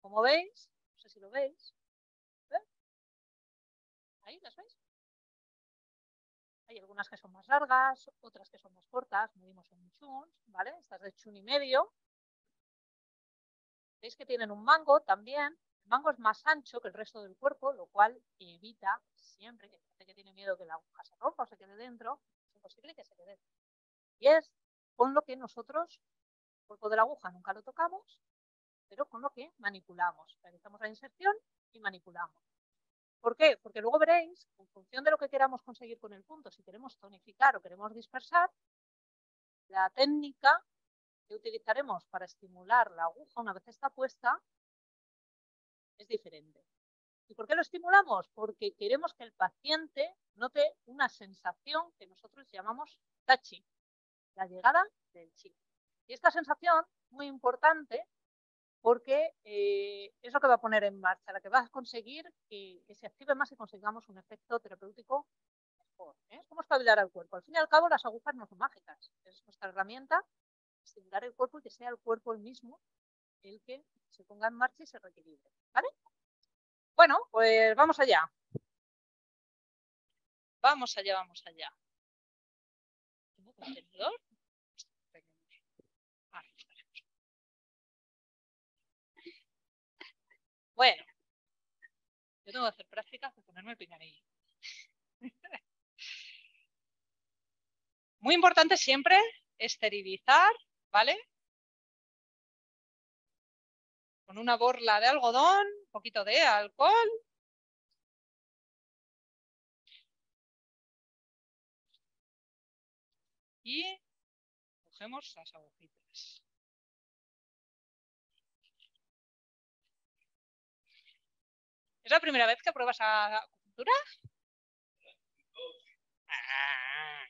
Como veis, no sé si lo veis, ¿eh? Ahí las veis. Hay algunas que son más largas, otras que son más cortas, medimos en chuns, ¿vale? Estas de chun y medio. Veis que tienen un mango también. El mango es más ancho que el resto del cuerpo, lo cual evita siempre que tiene miedo que la aguja se rompa o se quede dentro, es imposible que se quede dentro. Y es con lo que nosotros, el cuerpo de la aguja nunca lo tocamos, pero con lo que manipulamos. Realizamos la inserción y manipulamos. ¿Por qué? Porque luego veréis, en función de lo que queramos conseguir con el punto, si queremos tonificar o queremos dispersar, la técnica que utilizaremos para estimular la aguja una vez está puesta es diferente. ¿Y por qué lo estimulamos? Porque queremos que el paciente note una sensación que nosotros llamamos tachi, la llegada del chi. Y esta sensación, muy importante, porque es lo que va a poner en marcha, la que va a conseguir que se active más y consigamos un efecto terapéutico mejor. Es como espabilar al cuerpo. Al fin y al cabo, las agujas no son mágicas. Es nuestra herramienta, estimular el cuerpo y que sea el cuerpo el mismo el que se ponga en marcha y se reequilibre. ¿Vale? Bueno, pues vamos allá. Vamos allá. ¿Tengo contenedor? Bueno, yo tengo que hacer prácticas de ponerme el pinganillo. Muy importante siempre esterilizar, ¿vale? Con una borla de algodón, un poquito de alcohol. Y cogemos las agujitas. ¿Es la primera vez que pruebas acupuntura? Ah.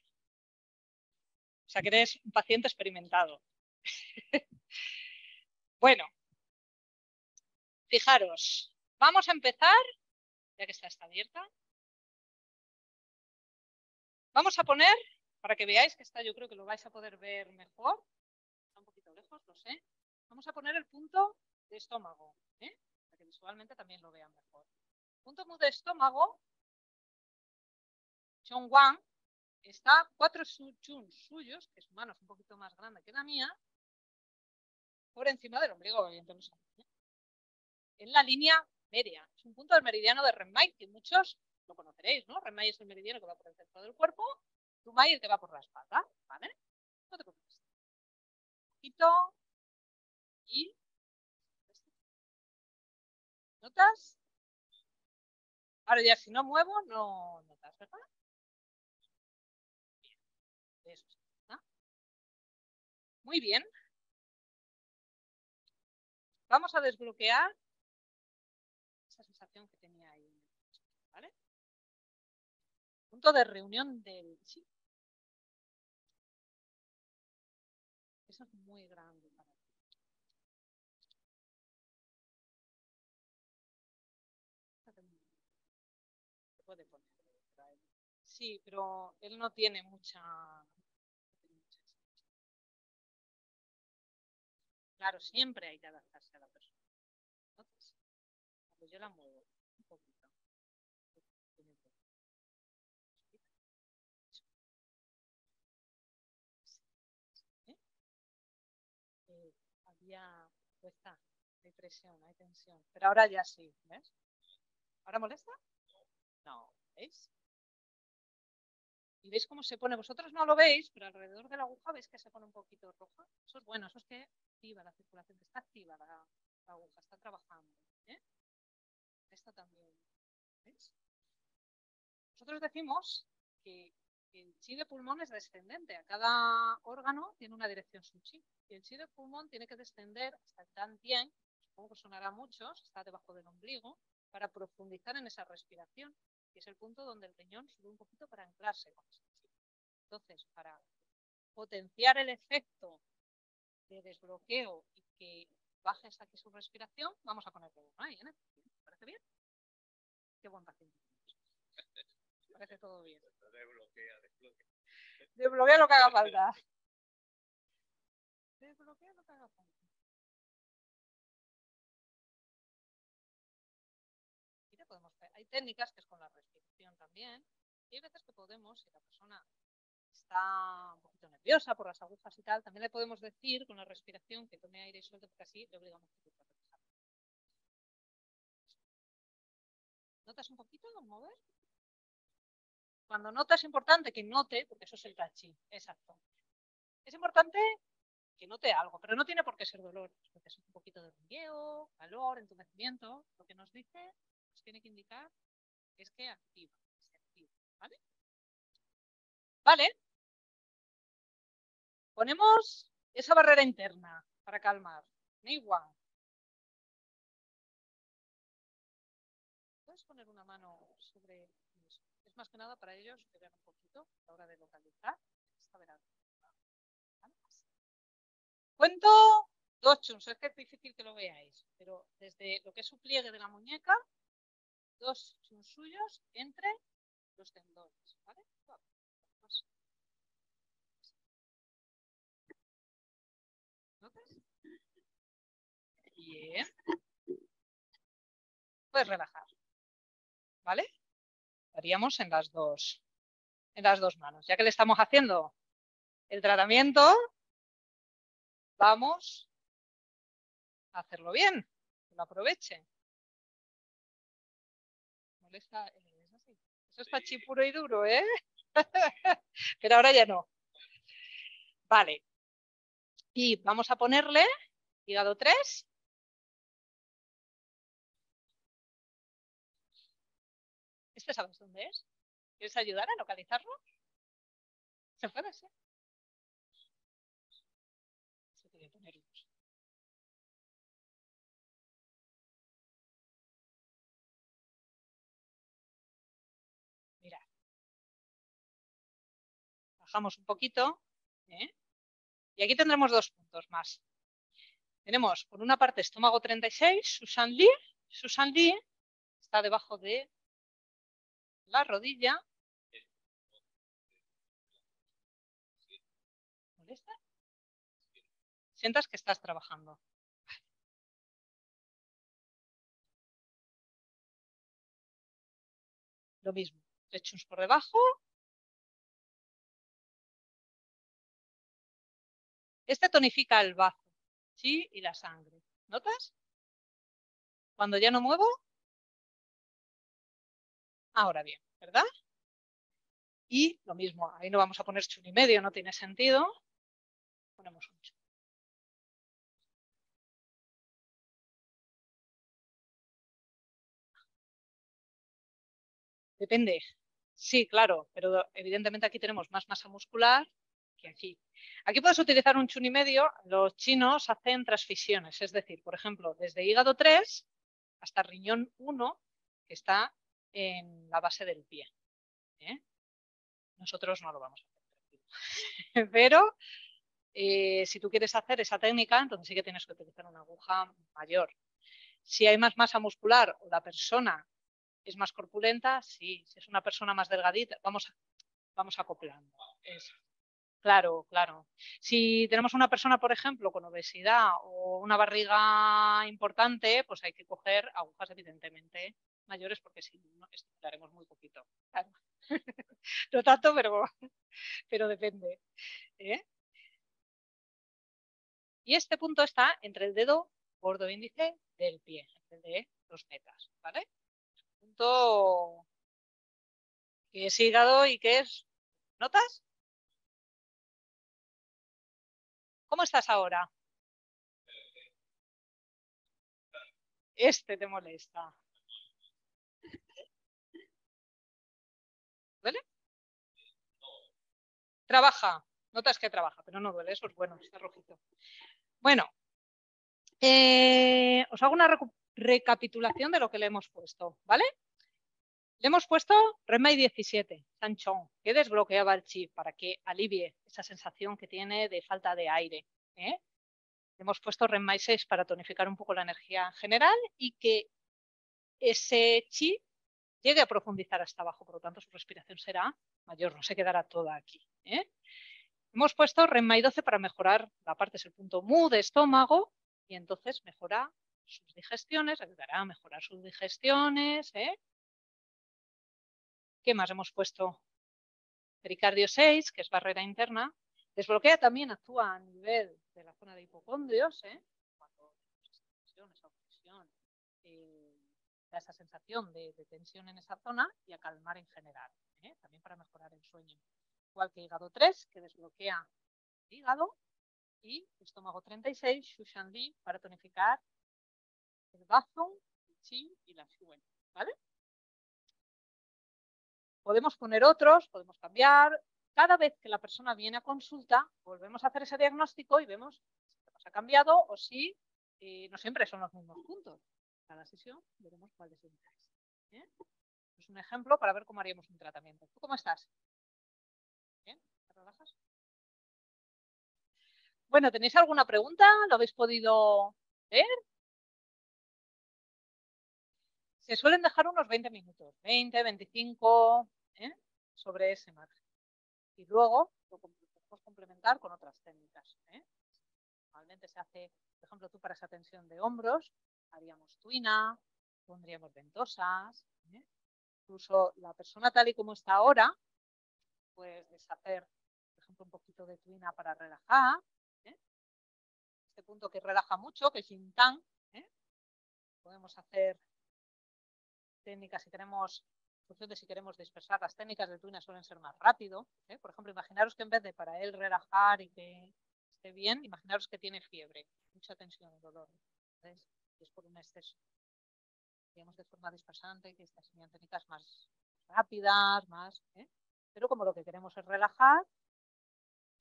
O sea que eres un paciente experimentado. Bueno, fijaros, vamos a empezar, ya que está abierta. Vamos a poner, para que veáis que esta yo creo que lo vais a poder ver mejor. Está un poquito lejos, lo sé. Vamos a poner el punto de estómago, para que visualmente también lo vean mejor. Punto de estómago, Chong Wang, está 4 chuns suyos, que su mano es un poquito más grande que la mía, por encima del ombligo, evidentemente. En la línea media. Es un punto del meridiano de Renmai, que muchos lo conoceréis, ¿no? Renmai es el meridiano que va por el centro del cuerpo, Tumai el que va por la espalda, ¿vale? No te preocupes. Un poquito y... ¿Notas? Ahora ya si no muevo, no notas, ¿verdad? Bien. Eso está. Muy bien. Vamos a desbloquear esa sensación que tenía ahí, ¿vale? Punto de reunión del chi. Eso es muy grande para ti. Se puede poner. Sí, pero él no tiene mucha... Claro, siempre hay que adaptarse a la persona. Entonces, cuando yo la muevo un poquito, ¿eh? Había puesta, hay presión, hay tensión. Pero ahora ya sí, ¿ves? ¿Ahora molesta? No, ¿veis? ¿Y veis cómo se pone? Vosotros no lo veis, pero alrededor de la aguja veis que se pone un poquito roja. Eso es bueno, eso es que activa la circulación, que está activa la aguja, está trabajando. ¿Eh? Esta también, ¿veis? Nosotros decimos que el chi de pulmón es descendente. A cada órgano tiene una dirección su chi. Y el chi de pulmón tiene que descender hasta el tantien, supongo que sonará a muchos, está debajo del ombligo, para profundizar en esa respiración, que es el punto donde el riñón sube un poquito para anclarse con ese chi. Entonces, para potenciar el efecto de desbloqueo y que baje hasta aquí su respiración, vamos a ponerle uno ahí, ¿eh? ¿Te parece bien? Qué buen paciente. Parece todo bien. Desbloquea lo que haga falta. Desbloquea lo que haga falta. Mira, hay técnicas que es con la respiración también. Y hay veces que podemos, si la persona está un poquito nerviosa por las agujas y tal, también le podemos decir con la respiración que tome aire y suelte, porque así le obligamos a relajar. ¿Notas un poquito al mover? Cuando nota es importante que note, porque eso es el tai chi, exacto. Es importante que note algo, pero no tiene por qué ser dolor. Porque es un poquito de hormigueo, calor, entumecimiento. Lo que nos dice, nos tiene que indicar, es que activa, se activa, ¿vale? Vale. Ponemos esa barrera interna para calmar. Igual. Puedes poner una mano sobre eso. Es más que nada para ellos que vean un poquito a la hora de localizar. Cuento 2 chuns, es que es difícil que lo veáis, pero desde lo que es su pliegue de la muñeca, 2 chuns suyos entre los tendones, ¿vale? ¿Notas? Bien. Puedes relajar, ¿vale? Haríamos en las dos manos. Ya que le estamos haciendo el tratamiento, vamos a hacerlo bien, que lo aproveche. Molesta, es así. Eso está chi puro y duro, ¿eh? Pero ahora ya no. Vale. Y vamos a ponerle hígado 3. ¿Este sabes dónde es? ¿Quieres ayudar a localizarlo? ¿Se puede hacer? Se puede poner unos. Mira. Bajamos un poquito. ¿Eh? Y aquí tendremos 2 puntos más. Tenemos por una parte estómago 36, Susan Lee está debajo de la rodilla. ¿Molesta? Sientas que estás trabajando. Lo mismo, pechos por debajo. Este tonifica el bazo, ¿sí? Y la sangre. ¿Notas? Cuando ya no muevo. Ahora bien, ¿verdad? Y lo mismo, ahí no vamos a poner chun y medio, no tiene sentido. Ponemos un chun. Depende. Sí, claro, pero evidentemente aquí tenemos más masa muscular que aquí. Aquí puedes utilizar un chun y medio. Los chinos hacen transfisiones, es decir, por ejemplo, desde hígado 3 hasta riñón 1, que está en la base del pie. ¿Eh? Nosotros no lo vamos a hacer. Pero si tú quieres hacer esa técnica, entonces sí que tienes que utilizar una aguja mayor. Si hay más masa muscular o la persona ¿Es más corpulenta? Sí. Si es una persona más delgadita, vamos acoplando. Claro, claro. Si tenemos una persona, por ejemplo, con obesidad o una barriga importante, pues hay que coger agujas evidentemente mayores porque si no, estimularemos muy poquito. Claro. No tanto, pero depende. ¿Eh? Y este punto está entre el dedo gordo e índice del pie, entre de los metas, ¿vale? Punto que es hígado y que es... ¿Notas? ¿Cómo estás ahora? Este te molesta. ¿Duele? Trabaja. Notas que trabaja, pero no duele, eso es bueno, está rojito. Bueno, os hago una recapitulación de lo que le hemos puesto, ¿vale? Le hemos puesto Renmai 17, Sanchón, que desbloqueaba el chip para que alivie esa sensación que tiene de falta de aire. Le hemos puesto Renmai 6 para tonificar un poco la energía general y que ese chip llegue a profundizar hasta abajo, por lo tanto su respiración será mayor, no se quedará toda aquí. Hemos puesto Renmai 12 para mejorar la parte, es el punto mu de estómago, y entonces mejora sus digestiones, ayudará a mejorar sus digestiones. ¿Qué más hemos puesto? Pericardio 6, que es barrera interna. Desbloquea también, actúa a nivel de la zona de hipocondrios, cuando tenemos esa opresión, da esa sensación de tensión en esa zona y a calmar en general, también para mejorar el sueño. Igual que hígado 3, que desbloquea el hígado, y estómago 36, Shushan Li, para tonificar el bazo, el chi y la shuen, ¿vale? Podemos poner otros, podemos cambiar. Cada vez que la persona viene a consulta, volvemos a hacer ese diagnóstico y vemos si nos ha cambiado o si no siempre son los mismos puntos. Cada sesión veremos cuál es el interés. Es un ejemplo para ver cómo haríamos un tratamiento. ¿Tú cómo estás? ¿Bien? ¿Te relajas? Bueno, ¿tenéis alguna pregunta? ¿Lo habéis podido ver? Se suelen dejar unos 20 minutos, 20, 25, sobre ese margen. Y luego lo podemos complementar con otras técnicas. Normalmente se hace, por ejemplo, tú para esa tensión de hombros, haríamos tuina, pondríamos ventosas. Incluso la persona tal y como está ahora, puedes deshacer, por ejemplo, un poquito de tuina para relajar. Este punto que relaja mucho, que es Yin-Tang. Podemos hacer técnicas si queremos, en función de si queremos dispersar, las técnicas de tuina suelen ser más rápido. Por ejemplo, imaginaros que en vez de para él relajar y que esté bien, imaginaros que tiene fiebre, mucha tensión y dolor. Entonces, es por un exceso. Digamos de forma dispersante, que estas serían técnicas más rápidas, más. Pero como lo que queremos es relajar,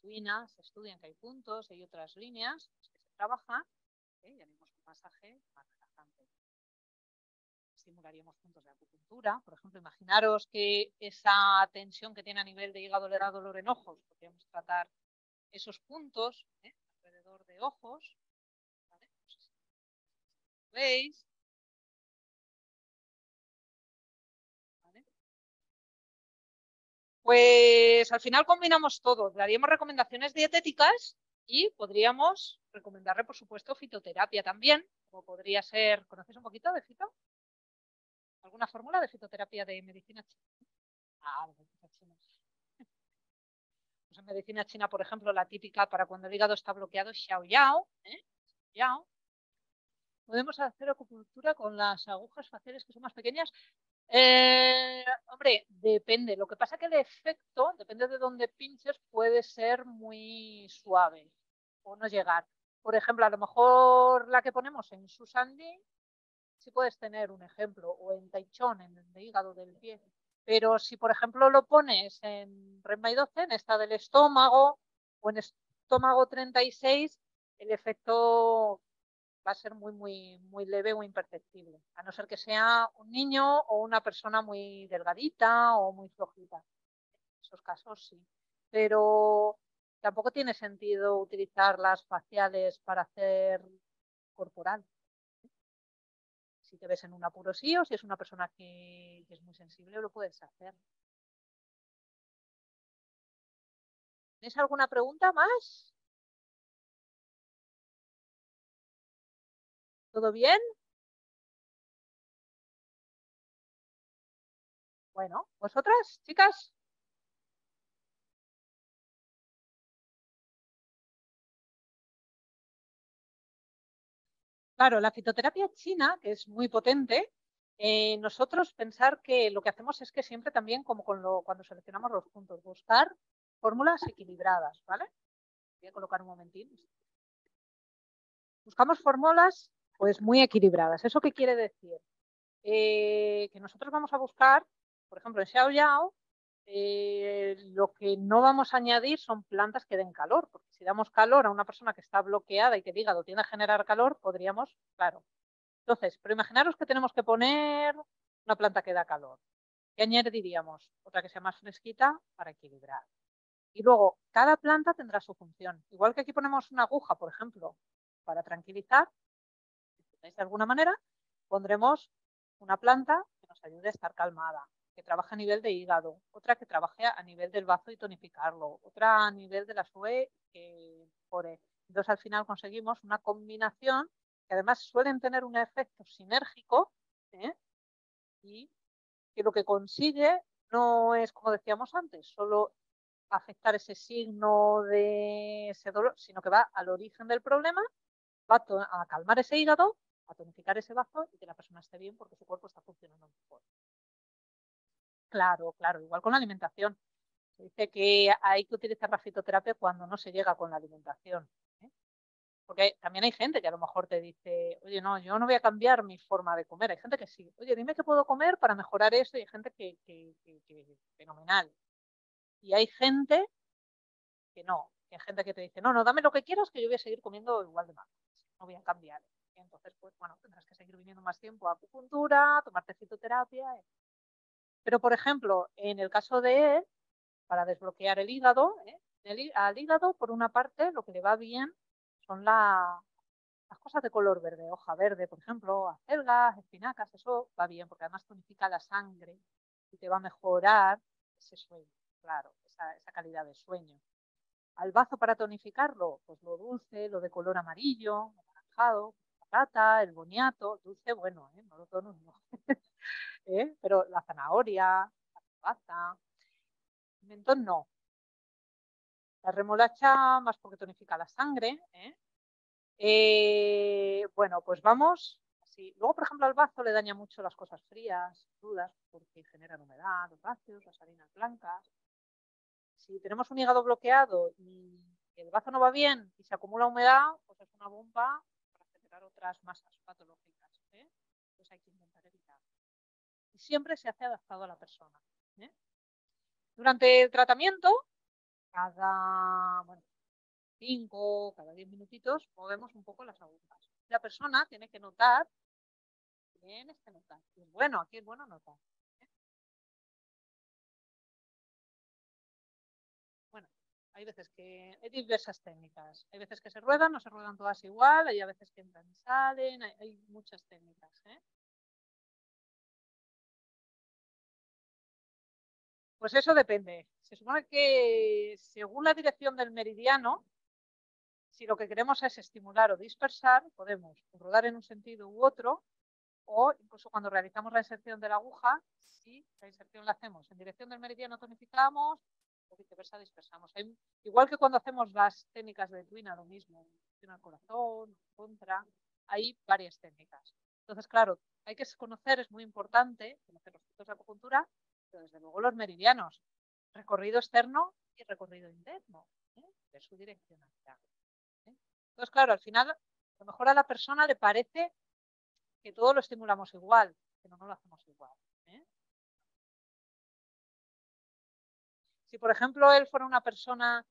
tuina, se estudian que hay puntos, hay otras líneas que se trabajan, y haremos un masaje más relajante. Estimularíamos puntos de acupuntura. Por ejemplo, imaginaros que esa tensión que tiene a nivel de hígado le da dolor en ojos. Podríamos tratar esos puntos alrededor de ojos. ¿Vale? No sé si veis. ¿Vale? Pues al final combinamos todo. Daríamos recomendaciones dietéticas y podríamos recomendarle, por supuesto, fitoterapia también, como podría ser, ¿conocéis un poquito de fito? ¿Alguna fórmula de fitoterapia de medicina china? De medicina china. Pues en medicina china, por ejemplo, la típica para cuando el hígado está bloqueado es Xiao Yao. Yao. Podemos hacer acupuntura con las agujas faciales que son más pequeñas. Hombre, depende. Lo que pasa es que el efecto, depende de dónde pinches, puede ser muy suave o no llegar. Por ejemplo, a lo mejor la que ponemos en Susandi, sí puedes tener un ejemplo, o en Taichon, en el hígado del pie. Pero si, por ejemplo, lo pones en Renmai 12, en esta del estómago, o en estómago 36, el efecto va a ser muy leve o imperceptible, a no ser que sea un niño o una persona muy delgadita o muy flojita. En esos casos sí. Pero tampoco tiene sentido utilizar las faciales para hacer corporal. Si te ves en un apuro sí, o si es una persona que es muy sensible, lo puedes hacer. ¿Tienes alguna pregunta más? ¿Todo bien? Bueno, ¿vosotras, chicas? Claro, la fitoterapia china, que es muy potente, nosotros pensar que lo que hacemos es que siempre también, como cuando seleccionamos los puntos, buscar fórmulas equilibradas, ¿vale? Voy a colocar un momentín. Buscamos fórmulas pues muy equilibradas. ¿Eso qué quiere decir? Que nosotros vamos a buscar, por ejemplo, en Xiao Yao, lo que no vamos a añadir son plantas que den calor, porque si damos calor a una persona que está bloqueada y que el hígado tiende a generar calor, podríamos, claro. Entonces, pero imaginaros que tenemos que poner una planta que da calor. ¿Qué añadiríamos? Otra que sea más fresquita para equilibrar. Y luego, cada planta tendrá su función. Igual que aquí ponemos una aguja, por ejemplo, para tranquilizar, de alguna manera, pondremos una planta que nos ayude a estar calmada, que trabaje a nivel de hígado, otra que trabaje a nivel del bazo y tonificarlo, otra a nivel de la SUE que mejore. Entonces, al final conseguimos una combinación que además suelen tener un efecto sinérgico, ¿eh? Y que lo que consigue no es, como decíamos antes, solo afectar ese signo de ese dolor, sino que va al origen del problema, va a calmar ese hígado, a tonificar ese bazo y que la persona esté bien porque su cuerpo está funcionando mejor. Claro, claro, igual con la alimentación. Se dice que hay que utilizar la fitoterapia cuando no se llega con la alimentación. ¿Eh? Porque también hay gente que a lo mejor te dice, oye, no, yo no voy a cambiar mi forma de comer. Hay gente que sí, oye, dime qué puedo comer para mejorar eso. Y hay gente que fenomenal. Y hay gente que no. Y hay gente que te dice, no, no, dame lo que quieras que yo voy a seguir comiendo igual de mal. No voy a cambiar. Y entonces, pues bueno, tendrás que seguir viniendo más tiempo a acupuntura, tomarte fitoterapia. Pero, por ejemplo, en el caso de él, para desbloquear el hígado, al hígado, por una parte, lo que le va bien son las cosas de color verde, hoja verde, por ejemplo, acelgas, espinacas, eso va bien, porque además tonifica la sangre y te va a mejorar ese sueño, claro, esa calidad de sueño. Al bazo para tonificarlo, pues lo dulce, lo de color amarillo, anaranjado, patata, el boniato, dulce, bueno, no lo tono, no. Pero la zanahoria, la calabaza, el mentón no. La remolacha más porque tonifica la sangre. Bueno, pues vamos así. Luego, por ejemplo, al bazo le daña mucho las cosas frías, crudas, porque generan humedad, los lácteos, las harinas blancas. Si tenemos un hígado bloqueado y el bazo no va bien y se acumula humedad, pues es una bomba para generar otras masas patológicas. Pues hay que intentar evitar. Y siempre se hace adaptado a la persona. Durante el tratamiento, cada 5, cada 10 minutitos, movemos un poco las agujas. La persona tiene que notar, tienes que notar. Es bueno, aquí es bueno notar. Bueno, hay veces que hay diversas técnicas. Hay veces que se ruedan, no se ruedan todas igual, hay a veces que entran y salen, hay muchas técnicas. Pues eso depende. Se supone que según la dirección del meridiano, si lo que queremos es estimular o dispersar, podemos rodar en un sentido u otro, o incluso cuando realizamos la inserción de la aguja, si la inserción la hacemos en dirección del meridiano, tonificamos, o viceversa, dispersamos. Igual que cuando hacemos las técnicas de Twina, lo mismo, al corazón, contra, hay varias técnicas. Entonces, claro, hay que conocer, es muy importante, conocer los puntos de acupuntura, pero desde luego los meridianos, recorrido externo y recorrido interno, de su direccionalidad. Entonces, claro, al final, a lo mejor a la persona le parece que todo lo estimulamos igual, pero no lo hacemos igual. Si, por ejemplo, él fuera una persona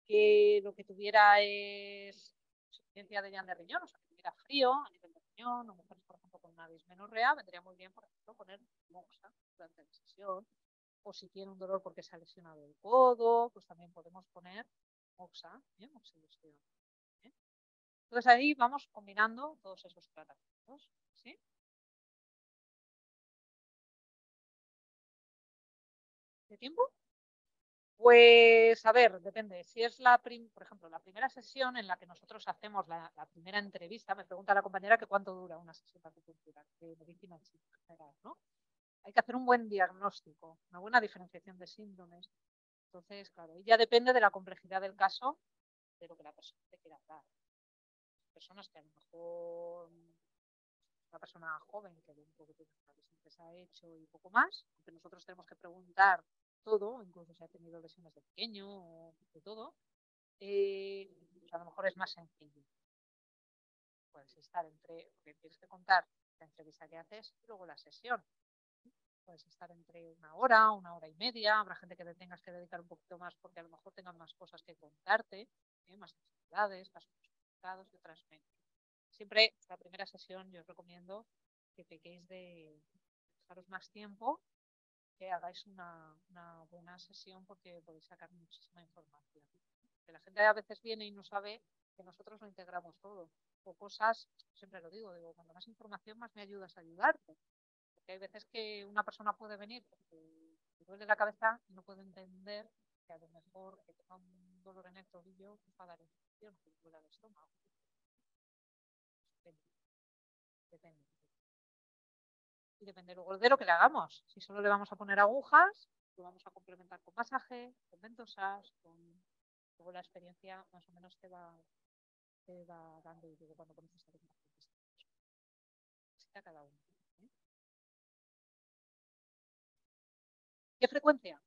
que lo que tuviera es insuficiencia de llave de riñón, o sea, que tuviera frío a nivel de riñón, o mujeres, por ejemplo, con una dismenorrea, vendría muy bien, por ejemplo, poner moxa durante la sesión. O si tiene un dolor porque se ha lesionado el codo, pues también podemos poner moxa, moxibustión. Entonces ahí vamos combinando todos esos tratamientos. ¿Sí? de tiempo? Pues, a ver, depende. Si es por ejemplo, la primera sesión en la que nosotros hacemos la primera entrevista, me pregunta la compañera que cuánto dura una sesión de acupuntura, de medicina general, ¿no? Hay que hacer un buen diagnóstico, una buena diferenciación de síndromes. Entonces, claro, y ya depende de la complejidad del caso, de lo que la persona te quiera dar. Personas que a lo mejor una persona joven que lo único que tiene que se ha hecho y poco más, porque nosotros tenemos que preguntar todo, incluso si ha tenido lesiones de pequeño o de todo, pues a lo mejor es más sencillo. Puedes estar porque tienes que contar la entrevista que haces y luego la sesión. Puedes estar entre una hora y media. Habrá gente que te tengas que dedicar un poquito más porque a lo mejor tengan más cosas que contarte, más actividades, casos complicados y otras menos. Siempre la primera sesión yo os recomiendo que pequéis de dejaros más tiempo, que hagáis una buena sesión porque podéis sacar muchísima información. Que la gente a veces viene y no sabe que nosotros lo integramos todo. O cosas, siempre lo digo, cuando más información más me ayudas a ayudarte. Porque hay veces que una persona puede venir porque le duele la cabeza y no puede entender que a lo mejor que tenga un dolor en el tobillo va a dar infección, que le duele el estómago. Depende. Y depende luego de lo que le hagamos. Si solo le vamos a poner agujas, lo vamos a complementar con masaje, con ventosas, luego la experiencia más o menos te va dando y cuando conoces a los pacientes. Necesita cada uno. ¿Qué frecuencia?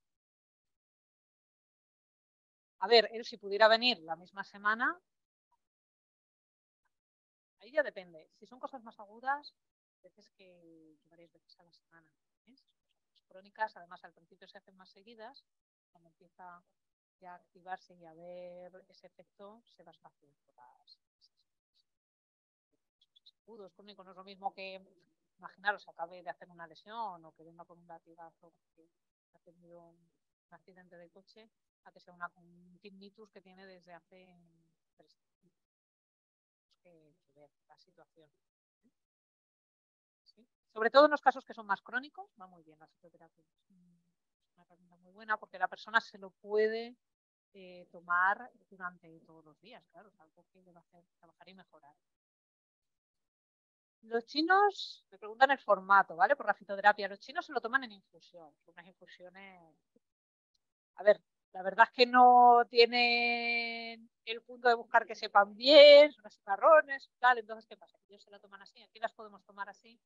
A ver, él si pudiera venir la misma semana, ahí ya depende. Si son cosas más agudas, veces que varias veces a la semana. Si son cosas crónicas, además al principio se hacen más seguidas, cuando empieza ya a activarse y a ver ese efecto, se va espaciando las escudos crónicos. No es lo mismo que, imaginaros, acabe de hacer una lesión o que venga con un latigazo porque ha tenido un accidente de coche, a que sea un tinnitus que tiene desde hace 3 años. Que ver la situación. ¿Sí? Sobre todo en los casos que son más crónicos, va muy bien la psicoterapia. Es una herramienta muy buena porque la persona se lo puede tomar durante todos los días, claro, es algo que le va a hacer trabajar y mejorar. Los chinos me preguntan el formato, ¿vale? Por la fitoterapia. Los chinos se lo toman en infusión. Unas infusiones. A ver, la verdad es que no tienen el punto de buscar que sepan bien, son así marrones, tal. Entonces, ¿qué pasa? Ellos se lo toman así. Aquí las podemos tomar así,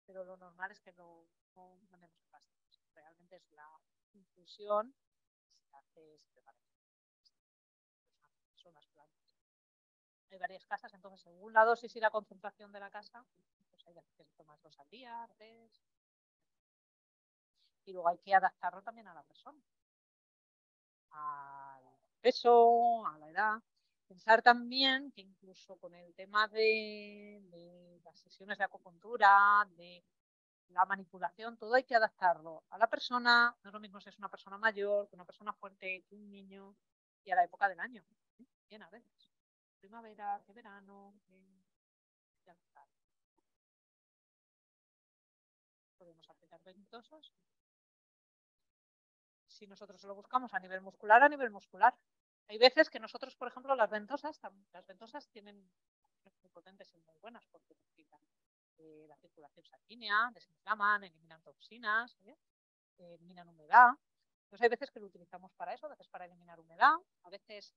pero lo normal es que no mandemos pastillas. Realmente es la infusión, se hace, se prepara. Son las plantas. Hay varias casas, entonces según la dosis y la concentración de la casa, pues hay veces que se toma 2 al día, 3. Y luego hay que adaptarlo también a la persona, al peso, a la edad. Pensar también que incluso con el tema de las sesiones de acupuntura, de la manipulación, todo hay que adaptarlo a la persona. No es lo mismo si es una persona mayor, que una persona fuerte, que un niño, y a la época del año. Bien, a veces. Primavera, que verano, que adaptar. Podemos aplicar ventosas. Si nosotros lo buscamos a nivel muscular, a nivel muscular. Hay veces que nosotros, por ejemplo, las ventosas tienen muy potentes y muy buenas porque necesitan la circulación sanguínea, desinflaman, eliminan toxinas, eliminan humedad. Entonces hay veces que lo utilizamos para eso, a veces para eliminar humedad, a veces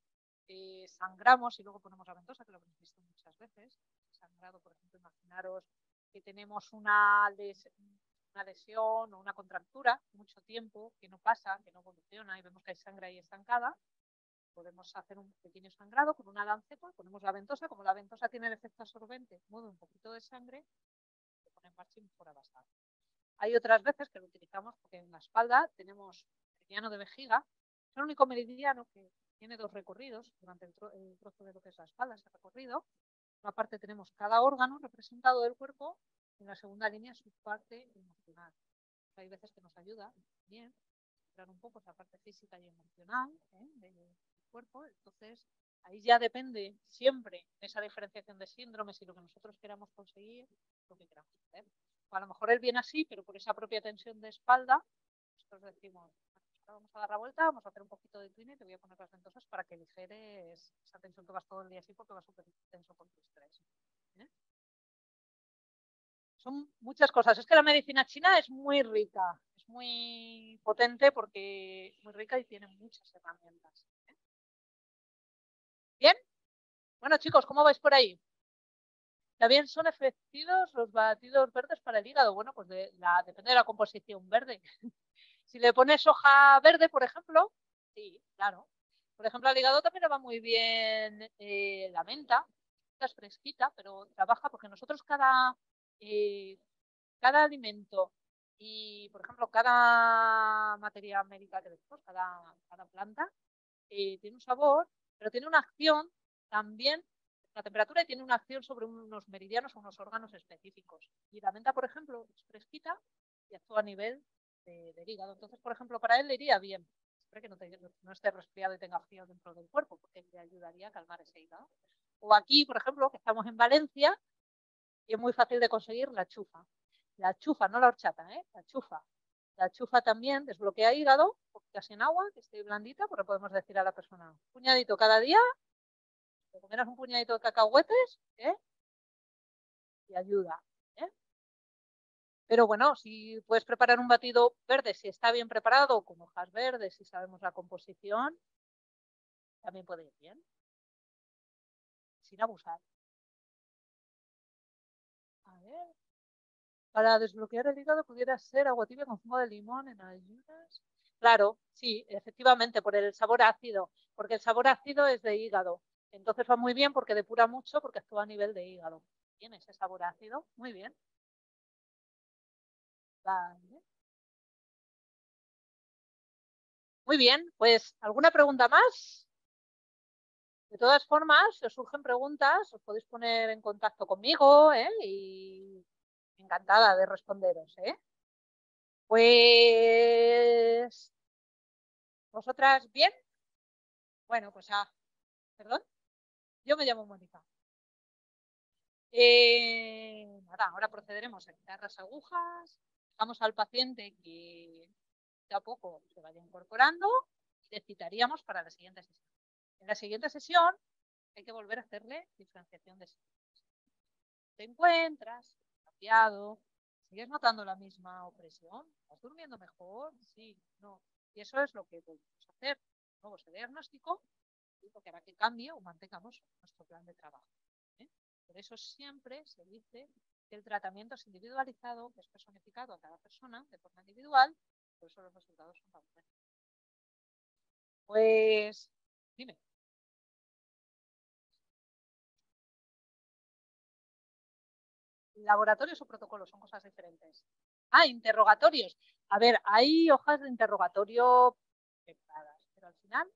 sangramos y luego ponemos la ventosa, que lo hemos visto muchas veces. Sangrado, por ejemplo, imaginaros que tenemos una lesión o una contractura mucho tiempo que no pasa, que no evoluciona y vemos que hay sangre ahí estancada. Podemos hacer un pequeño sangrado con una lanceta, ponemos la ventosa, como la ventosa tiene el efecto absorbente, mueve un poquito de sangre, se pone en marcha y mejora bastante. Hay otras veces que lo utilizamos porque en la espalda tenemos meridiano de vejiga, es el único meridiano que tiene 2 recorridos durante el trozo de lo que es la espalda, ese recorrido. En una parte tenemos cada órgano representado del cuerpo, y en la segunda línea su parte emocional. Hay veces que nos ayuda bien a un poco esa parte física y emocional del cuerpo. Entonces, ahí ya depende siempre de esa diferenciación de síndromes y lo que nosotros queramos conseguir, lo que queramos hacer. O a lo mejor él viene así, pero por esa propia tensión de espalda, nosotros decimos, Ahora vamos a dar la vuelta, vamos a hacer un poquito de twinning y te voy a poner las ventosas para que aligeres esa tensión que vas todo el día así porque vas súper tenso con tu estrés. ¿Eh? Son muchas cosas. Es que la medicina china es muy rica, es muy potente porque es muy rica y tiene muchas herramientas. ¿Eh? Bien. Bueno, chicos, ¿cómo vais por ahí? También son efectivos los batidos verdes para el hígado. Bueno, pues depende de la composición verde. Si le pones hoja verde, por ejemplo, sí, claro. Por ejemplo, al hígado también le va muy bien la menta. Es fresquita, pero trabaja porque nosotros cada alimento y, por ejemplo, cada materia médica que decimos, cada planta, tiene un sabor, pero tiene una acción también, la temperatura, y tiene una acción sobre unos meridianos o unos órganos específicos. Y la menta, por ejemplo, es fresquita y actúa a nivel del hígado. Entonces, por ejemplo, para él le iría bien, siempre que no esté resfriado y tenga frío dentro del cuerpo, porque le ayudaría a calmar ese hígado. O aquí, por ejemplo, que estamos en Valencia, y es muy fácil de conseguir la chufa. La chufa, no la horchata, ¿eh? La chufa. La chufa también desbloquea hígado, casi en agua, que esté blandita, porque podemos decir a la persona, un puñadito cada día, te comerás un puñadito de cacahuetes, ¿eh? Y ayuda, ¿eh? Pero bueno, si puedes preparar un batido verde, si está bien preparado, con hojas verdes, si sabemos la composición, también puede ir bien, sin abusar. A ver. Para desbloquear el hígado pudiera ser agua tibia con zumo de limón en ayunas. Claro, sí, efectivamente, por el sabor ácido, porque el sabor ácido es de hígado. Entonces va muy bien porque depura mucho, porque actúa a nivel de hígado. Tiene ese sabor ácido, muy bien. Vale. Muy bien, pues ¿alguna pregunta más? De todas formas, si os surgen preguntas, os podéis poner en contacto conmigo, ¿eh? Y encantada de responderos, ¿eh? Pues, ¿vosotras bien? Bueno, pues perdón, yo me llamo Mónica. Nada, ahora procederemos a quitar las agujas, dejamos al paciente que de a poco se vaya incorporando y le citaríamos para la siguiente sesión. En la siguiente sesión hay que volver a hacerle diferenciación de síntomas. ¿Te encuentras cambiado? ¿Sigues notando la misma opresión? ¿Estás durmiendo mejor? Sí, no. Y eso es lo que volvemos a hacer. Luego ese diagnóstico, lo que hará que cambie o mantengamos nuestro plan de trabajo. ¿Eh? Por eso siempre se dice que el tratamiento es individualizado, que es personificado a cada persona de forma individual, por eso los resultados son tan buenos. Pues, dime. Laboratorios o protocolos son cosas diferentes. Interrogatorios. A ver, hay hojas de interrogatorio preparadas, pero al final,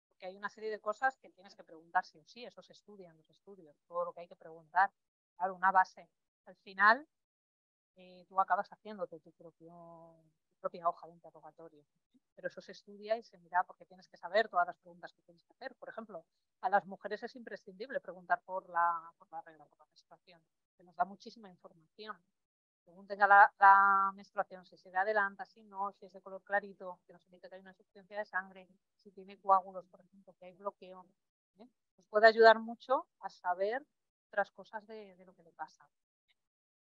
porque hay una serie de cosas que tienes que preguntar sí o sí, eso se estudia en los estudios, todo lo que hay que preguntar, claro, una base. Al final, tú acabas haciéndote tu propia hoja de interrogatorio. Pero eso se estudia y se mira porque tienes que saber todas las preguntas que tienes que hacer. Por ejemplo, a las mujeres es imprescindible preguntar por la regla, por la menstruación, que nos da muchísima información. Según tenga la menstruación, si se le adelanta, si no, si es de color clarito, que nos indica que hay una insuficiencia de sangre, si tiene coágulos, por ejemplo, que hay bloqueo. Nos puede ayudar mucho a saber otras cosas de lo que le pasa.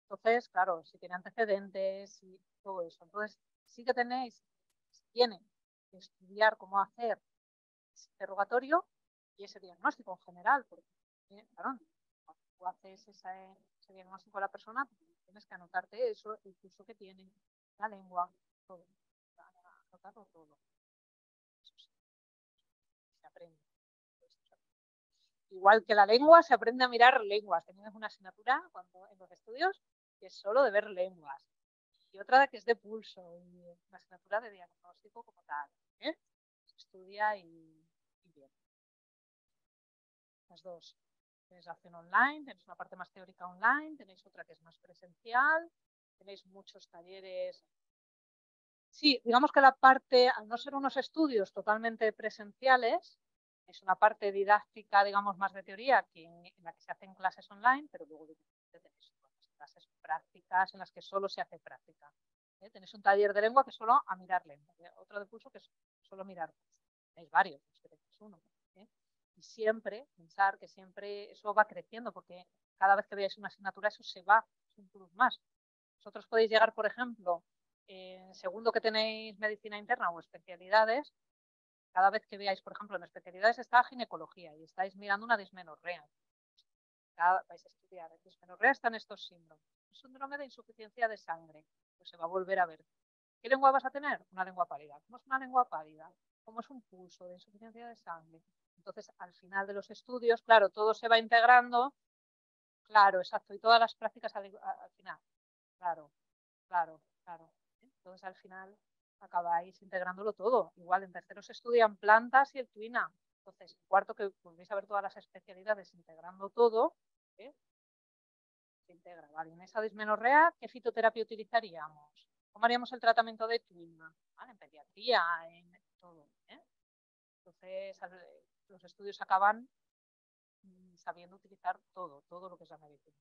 Entonces, claro, si tiene antecedentes y todo eso. Entonces, sí que tienen que estudiar cómo hacer ese interrogatorio y ese diagnóstico en general, porque, claro, cuando tú haces ese diagnóstico a la persona, tienes que anotarte eso, el curso que tiene, la lengua, todo. Anotarlo todo. Eso sí, se aprende. Igual que la lengua, se aprende a mirar lenguas. Tenemos una asignatura en los estudios que es solo de ver lenguas. Y otra que es de pulso, y una asignatura de diagnóstico como tal. ¿Eh? Se estudia y bien. Las dos. Tenéis la opción online, tenéis una parte más teórica online, tenéis otra que es más presencial, tenéis muchos talleres. Sí, digamos que la parte, al no ser unos estudios totalmente presenciales, es una parte didáctica, digamos, más de teoría, en la que se hacen clases online, pero luego tenéis clases prácticas en las que solo se hace práctica. Tenéis un taller de lengua que es solo a mirar lengua, otro de curso que es solo mirar. Tenéis varios, que tenéis uno. Y siempre pensar que siempre eso va creciendo, porque cada vez que veáis una asignatura eso se va, es un plus más. Vosotros podéis llegar, por ejemplo, segundo que tenéis medicina interna o especialidades, cada vez que veáis, por ejemplo, en especialidades está ginecología y estáis mirando una dismenorrea. Vais a estudiar. En dismenorrea están estos síndromes. Un síndrome de insuficiencia de sangre, pues se va a volver a ver. ¿Qué lengua vas a tener? Una lengua pálida. ¿Cómo es una lengua pálida? ¿Cómo es un pulso de insuficiencia de sangre? Entonces, al final de los estudios, claro, todo se va integrando. Claro, exacto. Y todas las prácticas al final. Claro, claro, claro. Entonces, al final acabáis integrándolo todo. Igual en tercero se estudian plantas y el tuina. Entonces, en cuarto que volvéis a ver todas las especialidades integrando todo, ¿eh? Se integra. Vale, en esa dismenorrea, ¿qué fitoterapia utilizaríamos? ¿Cómo haríamos el tratamiento de tuina? ¿Vale? En pediatría, en todo. Entonces, los estudios acaban sabiendo utilizar todo lo que es la medicina.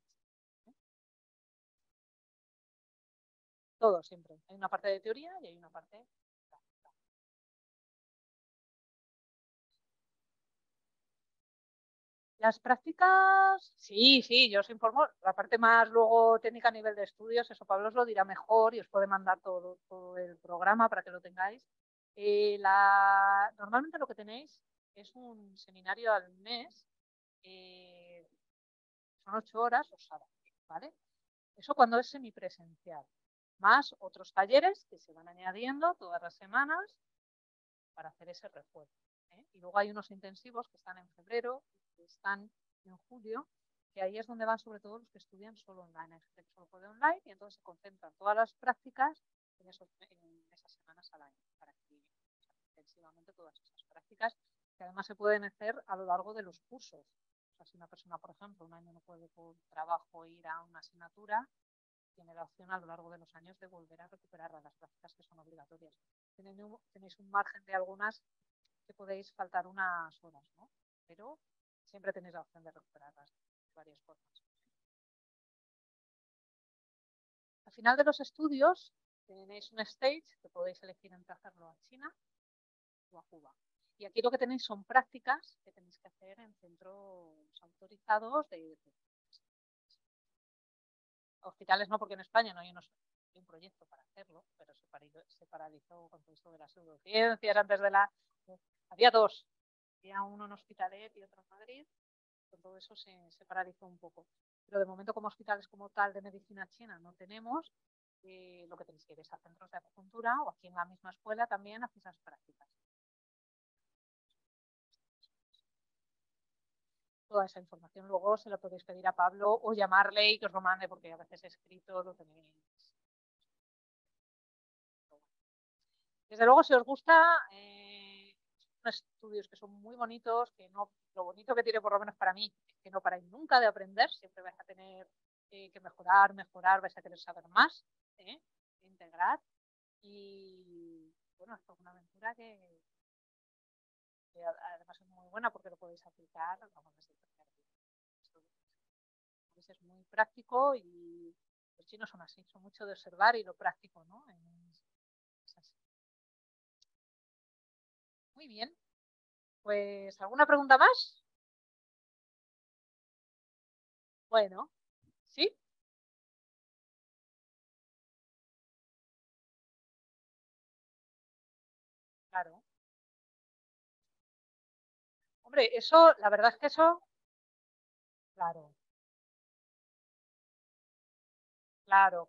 Todo, siempre. Hay una parte de teoría y hay una parte práctica. Las prácticas, sí, yo os informo. La parte más luego técnica a nivel de estudios, eso Pablo os lo dirá mejor y os puede mandar todo el programa para que lo tengáis. Normalmente lo que tenéis es un seminario al mes, son 8 horas los sábados, ¿vale? Eso cuando es semipresencial, más otros talleres que se van añadiendo todas las semanas para hacer ese refuerzo. Y luego hay unos intensivos que están en febrero, que están en julio, que ahí es donde van sobre todo los que estudian solo online. Hay gente que solo puede online y entonces se concentran todas las prácticas en esas semanas al año, para que intensivamente todas esas prácticas, que además se pueden hacer a lo largo de los cursos. O sea, si una persona, por ejemplo, un año no puede por trabajo ir a una asignatura, tiene la opción a lo largo de los años de volver a recuperar las prácticas que son obligatorias. Tenéis un margen de algunas que podéis faltar unas horas, ¿no? Pero siempre tenéis la opción de recuperarlas de varias formas. Al final de los estudios tenéis un stage que podéis elegir entre hacerlo a China o a Cuba. Y aquí lo que tenéis son prácticas que tenéis que hacer en centros autorizados de hospitales, no, porque en España no hay un proyecto para hacerlo, pero se paralizó con todo esto de las pseudociencias antes de la... Había dos, había uno en Hospitalet y otro en Madrid, con todo eso se paralizó un poco. Pero de momento como hospitales como tal de medicina china no tenemos, lo que tenéis que ir es a centros de acupuntura o aquí en la misma escuela también hacéis esas prácticas. Toda esa información luego se la podéis pedir a Pablo o llamarle y que os lo mande porque a veces escrito lo tenéis. Desde luego, si os gusta, son estudios que son muy bonitos, que no, lo bonito que tiene por lo menos para mí es que no paráis nunca de aprender, siempre vais a tener que mejorar, vais a querer saber más, integrar y bueno, esto es una aventura que además es muy buena porque lo podéis aplicar vamos, desde el primer día. Es muy práctico y los chinos son así, son mucho de observar y lo práctico, ¿no? Es así. Muy bien. Pues, ¿alguna pregunta más? Bueno, ¿sí? Claro. Hombre, eso, la verdad es que eso, claro,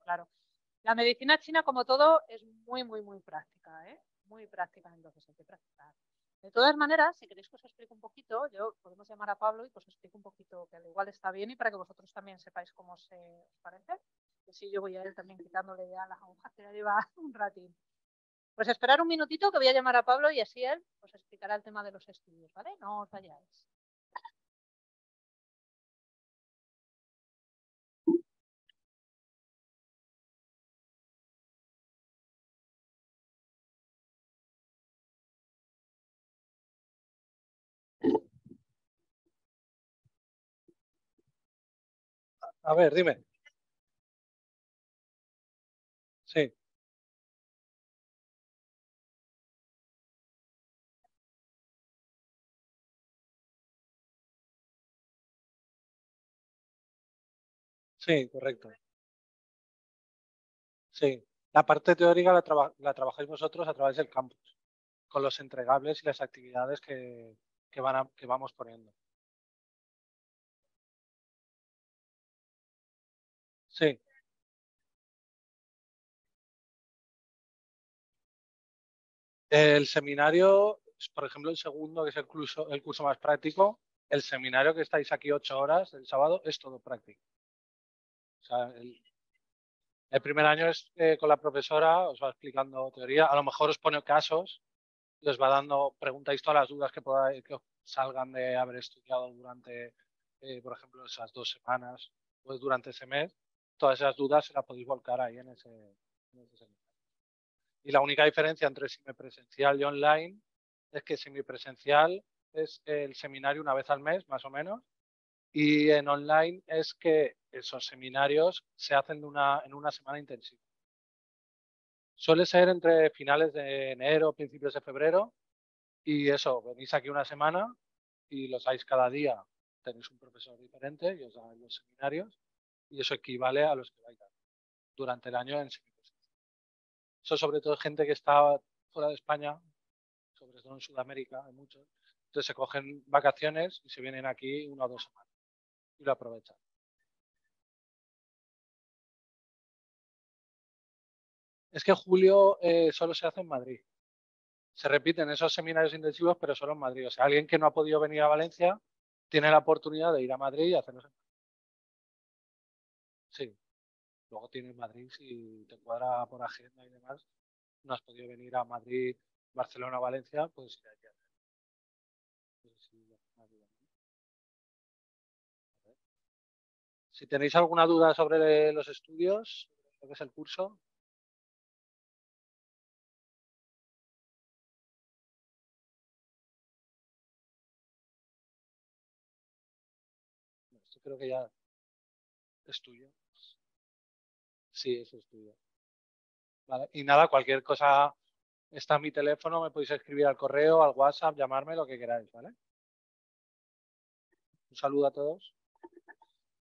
claro. La medicina china, como todo, es muy práctica, ¿eh? Muy práctica, entonces hay que practicar. De todas maneras, si queréis que os explique un poquito, yo podemos llamar a Pablo y que os explique un poquito, que al igual está bien y para que vosotros también sepáis cómo os parece. Y si yo voy a ir también quitándole ya las agujas que ya lleva un ratín. Pues esperar un minutito que voy a llamar a Pablo y así él os explicará el tema de los estudios, ¿vale? No os vayáis. A ver, dime. Sí. Sí, correcto. Sí. La parte teórica la trabajáis vosotros a través del campus, con los entregables y las actividades que vamos poniendo. Sí. El seminario, por ejemplo, el segundo, que es el curso más práctico, el seminario que estáis aquí 8 horas el sábado es todo práctico. O sea, el primer año es con la profesora, os va explicando teoría, a lo mejor os pone casos y os va dando, preguntáis todas las dudas que os salgan de haber estudiado durante, por ejemplo, esas 2 semanas o durante ese mes. Todas esas dudas se las podéis volcar ahí en ese seminario. Y la única diferencia entre semipresencial y online es que semipresencial es el seminario una vez al mes, más o menos, y en online es que esos seminarios se hacen en una semana intensiva. Suele ser entre finales de enero, principios de febrero, y eso, venís aquí una semana y los dais cada día. Tenéis un profesor diferente y os dan los seminarios, y eso equivale a los que vais durante el año en semipresencial. Eso sobre todo gente que está fuera de España, sobre todo en Sudamérica, hay muchos. Entonces se cogen vacaciones y se vienen aquí 1 o 2 semanas y lo aprovechan. Es que julio solo se hace en Madrid. Se repiten esos seminarios intensivos, pero solo en Madrid. O sea, alguien que no ha podido venir a Valencia tiene la oportunidad de ir a Madrid y hacerlos en Madrid. Sí. Luego tienes Madrid, si te cuadra por agenda y demás, no has podido venir a Madrid, Barcelona, Valencia, pues ir allí. Si tenéis alguna duda sobre los estudios, lo que es el curso, esto creo que ya es tuyo. Sí, eso es tuyo. Vale. Y nada, cualquier cosa, está en mi teléfono, me podéis escribir al correo, al WhatsApp, llamarme, lo que queráis, ¿vale? Un saludo a todos.